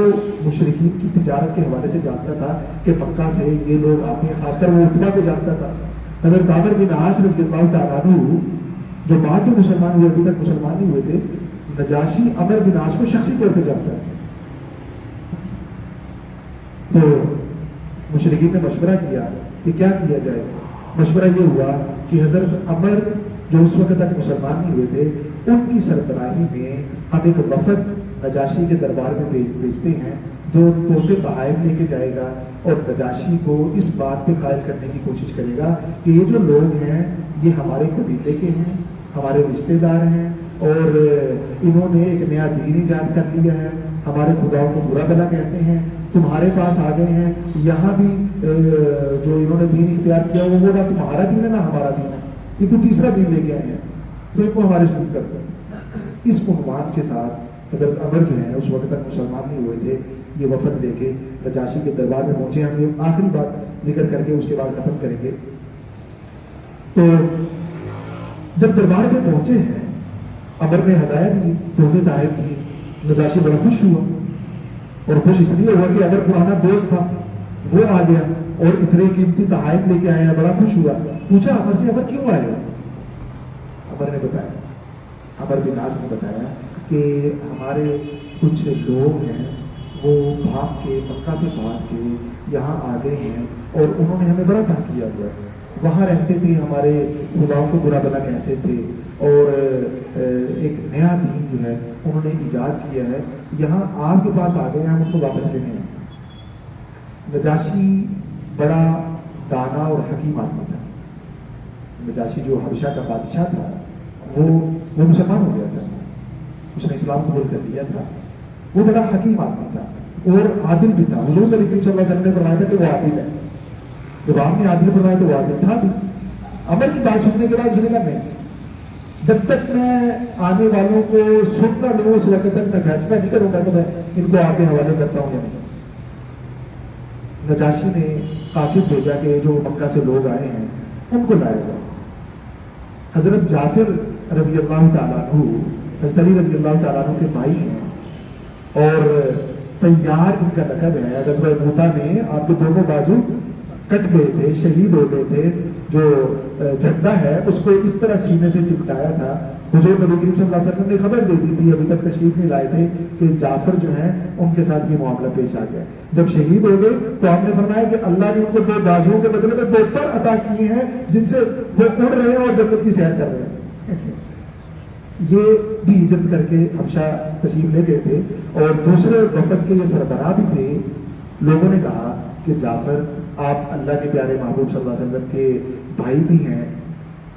B: مشرکین کی تجارت کے حوالے سے جانتا تھا کہ مکہ سے یہ لوگ آتے ہیں، خاص کر وہ عتبہ کو جانتا تھا. حضرت عامر بن عاص رضی اللہ تعالیٰ عنہ جو بعد میں مسلمان ہوئے، ابھی تک مسلمان نہیں ہوئے تھے، نجاشی عامر بن عاص کو شخصی طور پہ جانتا ہے. تو مشرکین نے مشورہ کیا کہ کیا کیا جائے. مشورہ یہ ہوا کہ حضرت عمر جو اس وقت تک مسلمان نہیں ہوئے تھے، ان کی سربراہی میں ہم ایک وفد نجاشی کے دربار میں بھیجتے ہیں جو تحفے تحائف لے کے جائے گا اور نجاشی کو اس بات پہ قائل کرنے کی کوشش کرے گا کہ یہ جو لوگ ہیں یہ ہمارے قبیلے کے ہیں، ہمارے رشتے دار ہیں، اور انہوں نے ایک نیا دین ایجاد کر لیا ہے، ہمارے خداؤں کو برا بھلا کہتے ہیں، تمہارے پاس آ گئے ہیں، یہاں بھی جو انہوں نے دین اختیار کیا وہ نہ تمہارا دین ہے نہ ہمارا دین ہے، یہ کوئی تیسرا دین لے کے آئے ہیں، تو ان کو ہمارے سپرد کر دو. اس عنوان کے ساتھ حضرت عمر جو ہیں اس وقت تک مسلمان نہیں ہوئے تھے، یہ وفد لے کے نجاشی کے دربار میں پہنچے. ہم یہ آخری بات ذکر کر کے اس کے بعد ختم کریں گے. تو جب دربار میں پہنچے ہیں، عمر نے ہدایت دی، تحفے تحائف کی. نجاشی بڑا خوش ہوا، اور خوش اس لیے ہوا کہ عمر پرانا دوست تھا، وہ آ گیا اور اتنے قیمتی تحائف لے کے آیا. بڑا خوش ہوا. پوچھا عمر سے، عمر کیوں آئے؟ عمر نے بتایا، عمر بن عاص نے بتایا کہ ہمارے کچھ لوگ ہیں وہ بھاگ کے، مکہ سے بھاگ کے یہاں آ گئے ہیں، اور انہوں نے ہمیں بڑا تنگ کیا ہوا ہے. وہاں رہتے تھے، ہمارے خداؤں کو برا بھلا کہتے تھے، اور ایک نیا دین جو ہے انہوں نے ایجاد کیا ہے. یہاں آپ کے پاس آ گئے ہیں، ہم ان کو واپس لینے ہیں. نجاشی بڑا دانا اور حکیم آدمی تھا. نجاشی جو حبشہ کا بادشاہ تھا وہ مسلمان ہو گیا تھا، اس نے اسلام قبول کر لیا تھا. وہ بڑا حکیم آدمی تھا اور عادل بھی تھا. حضور نبی کریم صلی اللہ علیہ وسلم نے فرمایا تھا کہ وہ عادل ہے. جب آپ نے عادل فرمایا تو وہ عادل تھا بھی. عمر کی بات سننے کے بعد سنے گا نہیں، جب تک میں آنے والوں کو سننا لوں اس وقت تک میں فیصلہ نہیں کروں گا کہ میں ان کو آگے حوالے کرتا ہوں یا نہیں. نجاشی نے قاصد بھیجا کہ جو مکہ سے لوگ آئے ہیں ان کو لائے گا. حضرت جعفر رضی اللہ تعالیٰ عنہ، حضرت علی رضی اللہ تعالیٰ عنہ کے بھائی ہیں، اور تیار ان کا لقب ہے. غزوہ موتا میں آپ کے دونوں بازو کٹ گئے تھے، شہید ہو گئے تھے. جو جھنڈا ہے اس کو اس طرح سینے سے چپکایا تھا. حضور نبی کریم صلی اللہ علیہ وسلم نے خبر دے دی تھی، ابھی تک تشریف نہیں لائے تھے، کہ جعفر جو ہیں ان کے ساتھ یہ معاملہ پیش آ گیا. جب شہید ہو گئے تو آپ نے فرمایا کہ اللہ نے ان کو 2 بازوؤں کے بدلے میں 2 پر عطا کیے ہیں جن سے وہ اڑ رہے ہیں اور جنت کی سیر کر رہے ہیں. یہ بھی ہجرت کر کے حبشہ تشریف لے گئے تھے. اور دوسرے وفد کے یہ سربراہ بھی تھے لوگوں نے کہا کہ جعفر آپ اللہ کے پیارے محبوب صلی اللہ علیہ وسلم کے بھائی بھی ہیں،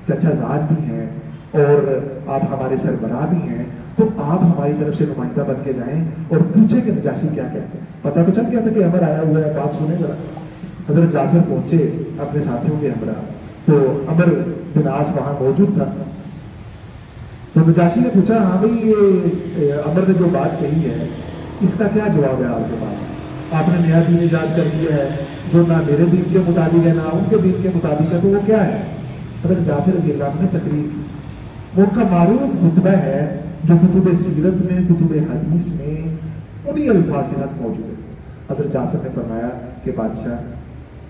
B: چچا زاد بھی ہیں، اور آپ ہمارے سربراہ بھی ہیں، تو آپ ہماری طرف سے نمائندہ بن کے جائیں اور پوچھیں کہ نجاشی کیا کہتے ہیں۔ پتہ تو چل گیا تھا کہ عمر آیا ہوا ہے، بات سنیں ذرا۔ حضرت جعفر پہنچے اپنے ساتھیوں کے ہمراہ، تو عمر بن عاص وہاں موجود تھا۔ تو نجاشی نے پوچھا، ہاں بھائی یہ عمر نے جو بات کہی ہے اس کا کیا جواب ہے آپ کے پاس؟ آپ نے نیا دین ایجاد کر دیا ہے جو نہ میرے دین کے مطابق ہے نہ ان کے دین کے مطابق ہے، تو وہ کیا ہے؟ حضرت جعفر رضی اللہ عنہ نے تقریر کی۔ وہ ان کا معروف خطبہ ہے جو کتب سیرت میں، کتب حدیث میں انہی الفاظ کے ساتھ موجود ہے۔ حضرت جعفر نے فرمایا کہ بادشاہ،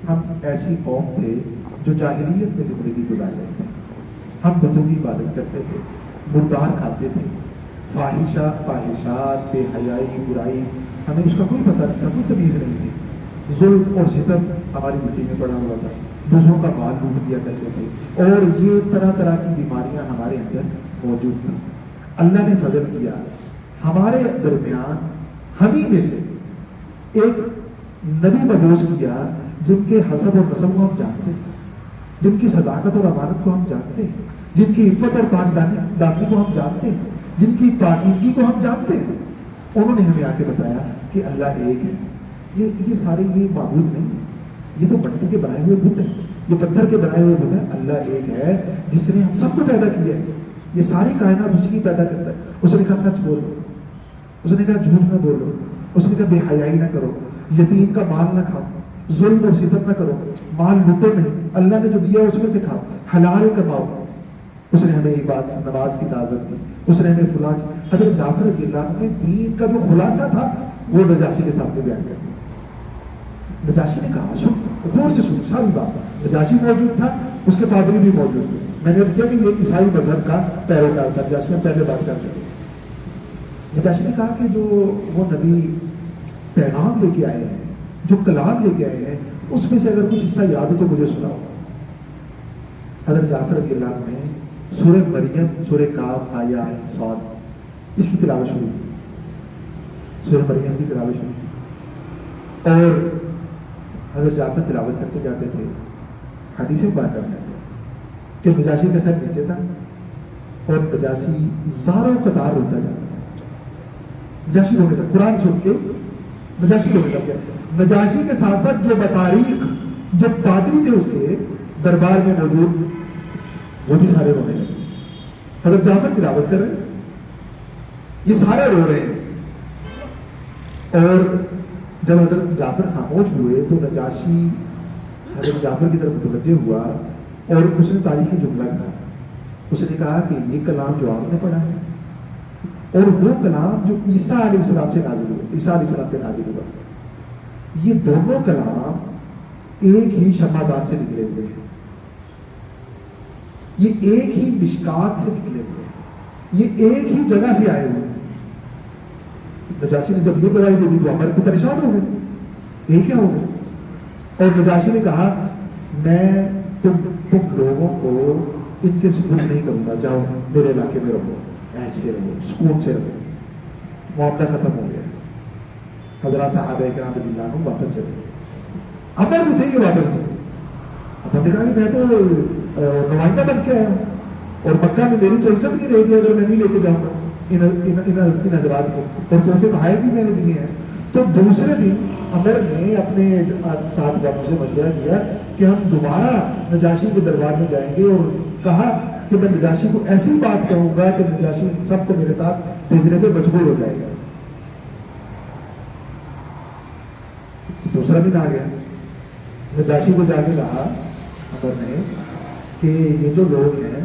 B: ہم ایسی قوم تھے جو جاہلیت میں زندگی گزار رہے تھے، ہم بتوں کی عبادت کرتے تھے، مردار کھاتے تھے، فاحشات، بے حیائی، برائی، ہمیں اس کا کوئی پتہ نہیں تھا، کوئی تمیز نہیں تھی۔ ظلم اور ستم ہماری مٹی میں پڑا ہوا تھا، دوسروں کا مال لوٹ دیا کرتے تھے، اور یہ طرح طرح کی بیماریاں ہمارے اندر موجود تھیں۔ اللہ نے فضل کیا، ہمارے درمیان ہمیں میں سے ایک نبی مبعوث کیا جن کے حسب اور نسب کو ہم جانتے ہیں، جن کی صداقت اور امانت کو ہم جانتے ہیں، جن کی عفت اور پاک دامنی کو ہم جانتے ہیں، جن کی پاکیزگی کو ہم جانتے ہیں۔ انہوں نے ہمیں آ کے بتایا کہ اللہ ایک ہے۔ یہ سارے یہ معبود نہیں، یہ تو مٹی کے بنائے ہوئے بت ہیں، یہ پتھر کے بنائے ہوئے بت ہیں۔ اللہ ایک ہے جس نے ہم سب کو پیدا کیا ہے، یہ ساری کائنات اسی کی پیدا کرتا ہے۔ اس نے کہا سچ بولو، اس نے کہا جھوٹ نہ بولو، اس نے کہا بے حیائی نہ کرو، یتیم کا مال نہ کھاؤ، ظلم اور ستم نہ کرو، مال لوٹو نہیں، اللہ نے جو دیا اس میں سے کھاؤ، حلال کماؤ۔ اس نے ہمیں یہ بات نماز کی دعوت دی، اس نے ہمیں فلاں۔ حضرت جعفر رضی اللہ عنہ نے دین کا جو خلاصہ تھا وہ نجاشی کے سامنے بیان کر دیا۔ نجاشی نے کہا سن، غور سے سن ساری بات۔ نجاشی موجود تھا، اس کے پادری بھی موجود تھے۔ میں نے عرض کیا کہ یہ عیسائی مذہب کا پیروکار تھا، جس میں پہلے بات کر چکے۔ نجاشی نے کہا کہ جو وہ نبی پیغام لے کے آئے ہیں، جو کلام لے کے آئے ہیں، اس میں سے اگر کچھ حصہ یاد ہو تو مجھے سناؤ۔ حضرت جعفر رضی اللہ عنہ نے سورہ مریم، سورہ کاف، آیا صاد، اس کی تلاوت شروع کی، سورہ مریم کی تلاوت شروع کی، اور حضرت جعفر تلاوت کرتے جاتے تھے۔ حدیث مبارکہ میں کہ نجاشی کا سر نیچے تھا اور نجاشی زاروں قطار روتا جاتا تھا۔ نجاشی رونے لگا، قرآن سن کے نجاشی رونے لگ گیا۔ نجاشی کے ساتھ ساتھ جو بطاریق، جو پادری تھے اس کے دربار میں موجود، وہ بھی سارے رونے لگے۔ حضرت جعفر تلاوت کر رہے ہیں، یہ سارے رو رہے ہیں، اور جب حضرت جعفر خاموش ہوئے تو نجاشی حضرت جعفر کی طرف متوجہ ہوا اور اس نے تاریخی جملہ کہا۔ اس نے کہا کہ یہ کلام جو آپ نے پڑھا ہے اور وہ کلام جو عیسیٰ علیہ السلام سے نازل ہوا، عیسیٰ علیہ السلام پہ نازل ہوا، یہ دونوں کلام ایک ہی شمعدان سے نکلے ہوئے ہیں، یہ ایک ہی مشکات سے نکلے ہوئے ہیں، یہ ایک ہی جگہ سے آئے ہوئے ہیں۔ نجاشی نے جب یہ گواہی دے دی تو عمر تو پریشان ہو گئے، یہ کیا ہو گئے؟ اور نجاشی نے کہا میں تم لوگوں کو ان کے سکون نہیں کروں گا، جاؤ میرے علاقے میں رہو، ایسے رہو، سکون سے رہو۔ معاملہ ختم ہو گیا۔ حضرات صحابہ کرام رضی اللہ عنہ واپس چلے گئے۔ عمر جو تھے یہ واپس نہیں، اب نے کہا کہ میں تو نمائندہ بن کے آیا ہوں اور مکہ میں میری تو عزت نہیں رہے گی اگر میں نہیں لے کے جاؤں گا ان حضرات کو، اور تحفے تحائف بھی میں نے دیے ہیں۔ تو دوسرے دن عمر نے اپنے ساتھ باتوں سے مشورہ کیا کہ ہم دوبارہ نجاشی کے دربار میں جائیں گے، اور کہا کہ میں نجاشی کو ایسی بات کہوں گا کہ نجاشی سب کو میرے ساتھ بھیجنے پہ مجبور ہو جائے گا۔ دوسرا دن آ گیا، نجاشی کو جا کے کہا عمر نے کہ یہ جو لوگ ہیں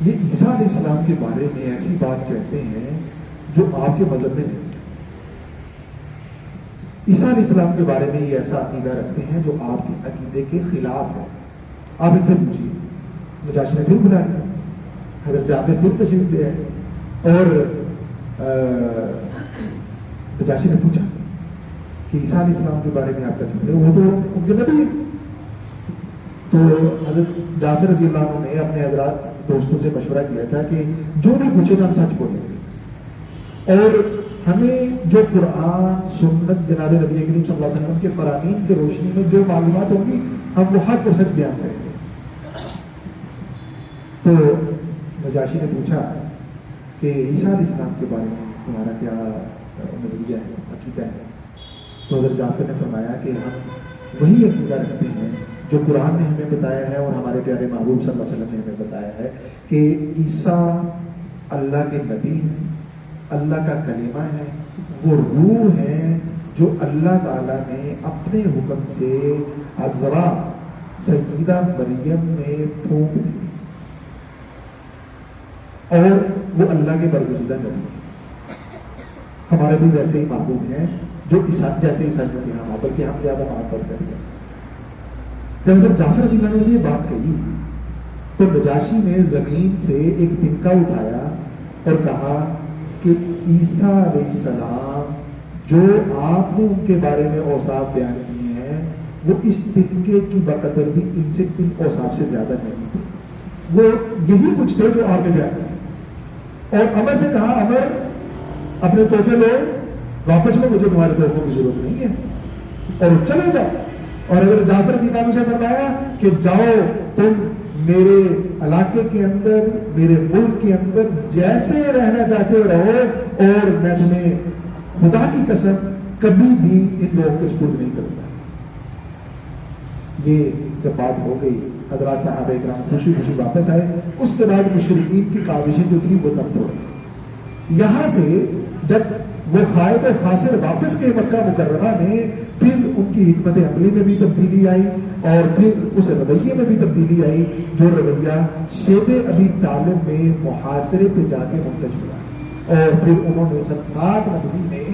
B: یہ عیسیٰ علیہ السلام کے بارے میں ایسی بات کہتے ہیں جو آپ کے مذہب میں نہیں، عیسیٰ علیہ السلام کے بارے میں یہ ایسا عقیدہ رکھتے ہیں جو آپ کے عقیدے کے خلاف ہے، آپ ان سے پوچھیے۔ نجاشی نے پھر بلا لیا، حضرت جعفر پھر تشریف لے آئے، اور نجاشی نے پوچھا کہ عیسیٰ علیہ السلام کے بارے میں آپ کا کیا ہے، وہ تو ان کے نبی ہے۔ تو حضرت جعفر رضی اللہ عنہ نے اپنے حضرات دوستوں سے مشورہ کیا تھا کہ جو نہیں پوچھے گا ہم سچ بولیں گے، اور ہمیں جو قرآن سنت جناب نبی کریم صلی اللہ علیہ وسلم کے فرامین کی روشنی میں جو معلومات ہوں گی ہم وہ حق اور سچ بیان کریں گے. تو نجاشی نے پوچھا کہ عیسیٰ علیہ السلام کے بارے میں تمہارا کیا نظریہ ہے, عقیدہ ہے؟ تو حضرت جعفر نے فرمایا کہ ہم وہی عقیدہ رکھتے ہیں جو قرآن نے ہمیں بتایا ہے اور ہمارے پیارے محبوب صلی اللہ علیہ وسلم نے ہمیں بتایا ہے کہ عیسیٰ اللہ کے نبی ہیں, اللہ کا کلمہ ہے, وہ روح ہے جو اللہ تعالیٰ نے اپنے حکم سے عذرا سیدہ مریم میں پھونک دی اور وہ اللہ کے برگزیدہ نبی ہیں. ہمارے بھی ویسے ہی محبوب ہیں جو جیسے عیسائیوں کے یہاں, بلکہ ہم زیادہ محبت کرتے ہیں. جب حضرت جعفر رضی اللہ عنہ نے یہ بات کہی تو نجاشی نے زمین سے ایک تنکا اٹھایا اور کہا کہ عیسیٰ علیہ السلام جو آپ نے ان کے بارے میں اوصاف بیان کیے ہیں وہ اس تنکے کی بقدر بھی ان سے ان اوصاف سے زیادہ نہیں تھے. وہ یہی کچھ تھے جو آپ نے بیان کیے. اور عمر سے کہا, عمر اپنے تحفے لو واپس لو, مجھے تمہارے تحفوں کی ضرورت نہیں ہے اور چلے جاؤ. اور حضرت جعفر رضی اللہ عنہ سے فرمایا کہ جاؤ تم میرے علاقے کے اندر, میرے ملک کے اندر جیسے رہنا چاہتے ہو رہو, اور میں تمہیں خدا کی قسم کبھی بھی ان لوگوں کے سپرد نہیں کروں گا. یہ جب بات ہو گئی حضرات صحابہ اکرام خوشی خوشی واپس آئے. اس کے بعد مشرکین کی کاوشیں جو تھی وہ تب توڑی. یہاں سے جب وہ خائب و خاسر واپس گئے مکہ مکرمہ میں, پھر ان کی حکمت عملی میں بھی تبدیلی آئی اور پھر اس رویے میں بھی تبدیلی آئی جو رویہ شیب ابی طالب میں محاصرے پہ جا کے منتج ہوا. اور پھر انہوں نے 7 نبی نے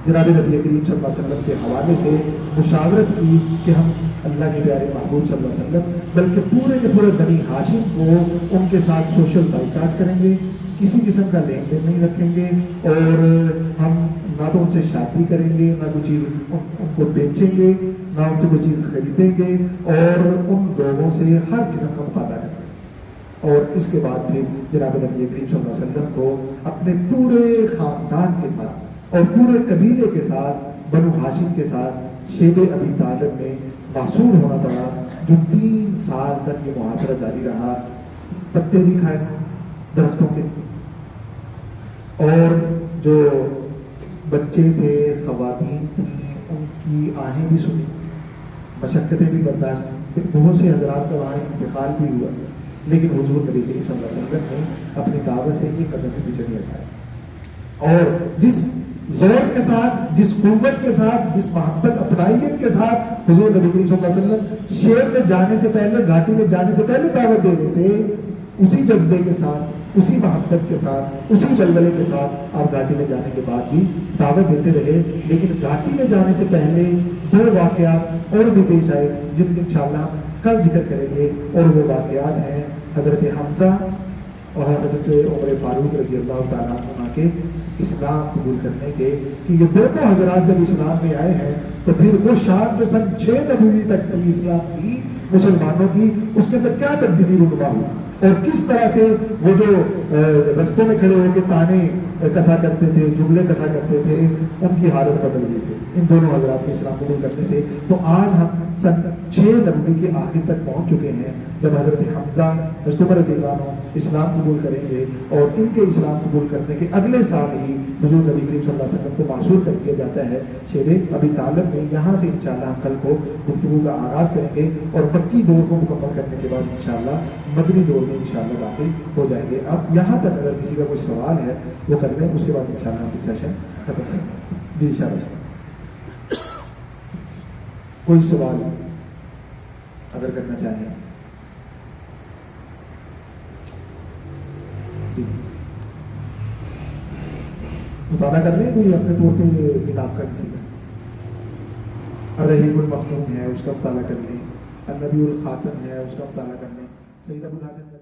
B: جناب نبی کریم صلی اللہ علیہ وسلم کے حوالے سے مشاورت کی کہ ہم اللہ کے پیارے محبوب صلی اللہ علیہ وسلم بلکہ پورے کے پورے بنی ہاشم کو ان کے ساتھ سوشل بائیکاٹ کریں گے, کسی قسم کا لین دین نہیں رکھیں گے, اور ہم نہ تو ان سے شادی کریں گے, نہ کوئی چیز ان کو بیچیں گے, نہ ان سے کوئی چیز خریدیں گے, اور ان لوگوں سے ہر قسم کا مفادہ کریں گے. اور اس کے بعد پھر جناب نبی کریم صلی اللہ علیہ وسلم کو اپنے پورے خاندان کے ساتھ اور پورے قبیلے کے ساتھ بنو ہاشم کے ساتھ شیب ابی طالب میں محصور ہونا پڑا, جو 3 سال تک یہ محاصرہ جاری رہا. پتے بھی کھائے درختوں کے, اور جو بچے تھے, خواتین تھیں, ان کی آہیں بھی سنی, مشقتیں بھی برداشت. بہت سے حضرات کا وہاں انتقال بھی ہوا, لیکن حضور نبی کریم صلی اللہ علیہ وسلم نے اپنی دعوت سے ایک قدم بھی پیچھے نہیں ہٹایا. اور جس زور کے ساتھ, جس قوت کے ساتھ, جس محبت اپنائیت کے ساتھ حضور نبی کریم صلی اللہ علیہ وسلم شیر میں جانے سے پہلے, گھاٹی میں جانے سے پہلے دعوت دے رہے تھے, اسی جذبے کے ساتھ, اسی محبت کے ساتھ, اسی بلبلے کے ساتھ آپ گھاٹی میں جانے کے بعد بھی دعوت دیتے رہے. لیکن گھاٹی میں جانے سے پہلے 2 واقعات اور بھی پیش آئے جن کے انشاءاللہ کل ذکر کریں گے, اور وہ واقعات ہیں حضرت حمزہ اور حضرت عمر فاروق رضی اللہ تعالیٰ عنہ کے اسلام قبول کرنے کے, کہ یہ دونوں حضرات جب اسلام میں آئے ہیں تو پھر وہ شان جو سن 6 نبوی تک تھی اسلام کی مسلمانوں کی, اس کے اندر کیا تبدیلی رونما ہوئی, اور کس طرح سے وہ جو رستوں میں کھڑے ہو کے تانے کسا کرتے تھے, جملے کسا کرتے تھے, ان کی حالت بدل گئی تھی ان دونوں حضرات کے اسلام قبول کرنے سے. تو آج ہم سن 6 نبوی کے آخر تک پہنچ چکے ہیں جب حضرت حمزہ حضرت عمر رضی اللہ عنہ اسلام قبول کریں گے, اور ان کے اسلام قبول کرنے کے اگلے سال ہی حضور نبی کریم صلی اللہ علیہ وسلم کو معصور کر دیا جاتا ہے شیب ابی طالب میں. یہاں سے انشاءاللہ ہم کل کو گفتگو کا آغاز کریں گے, اور مکی دور کو مکمل کرنے کے بعد انشاءاللہ مدنی دور میں انشاءاللہ داخل ہو جائیں گے. اب یہاں تک اگر کسی کا کوئی سوال ہے وہ کر لیں, اس کے بعد انشاءاللہ ہم سیشن ختم کریں گے. جی انشاءاللہ کوئی سوال اگر کرنا چاہیں. جی مطالعہ کر لیں کوئی اپنے طور پہ کتاب کا کسی کا. الرحیق المختوم ہے اس کا مطالعہ کر لیں, النبی الخاتم ہے اس کا مطالعہ کر لیں, سید ابو الحسن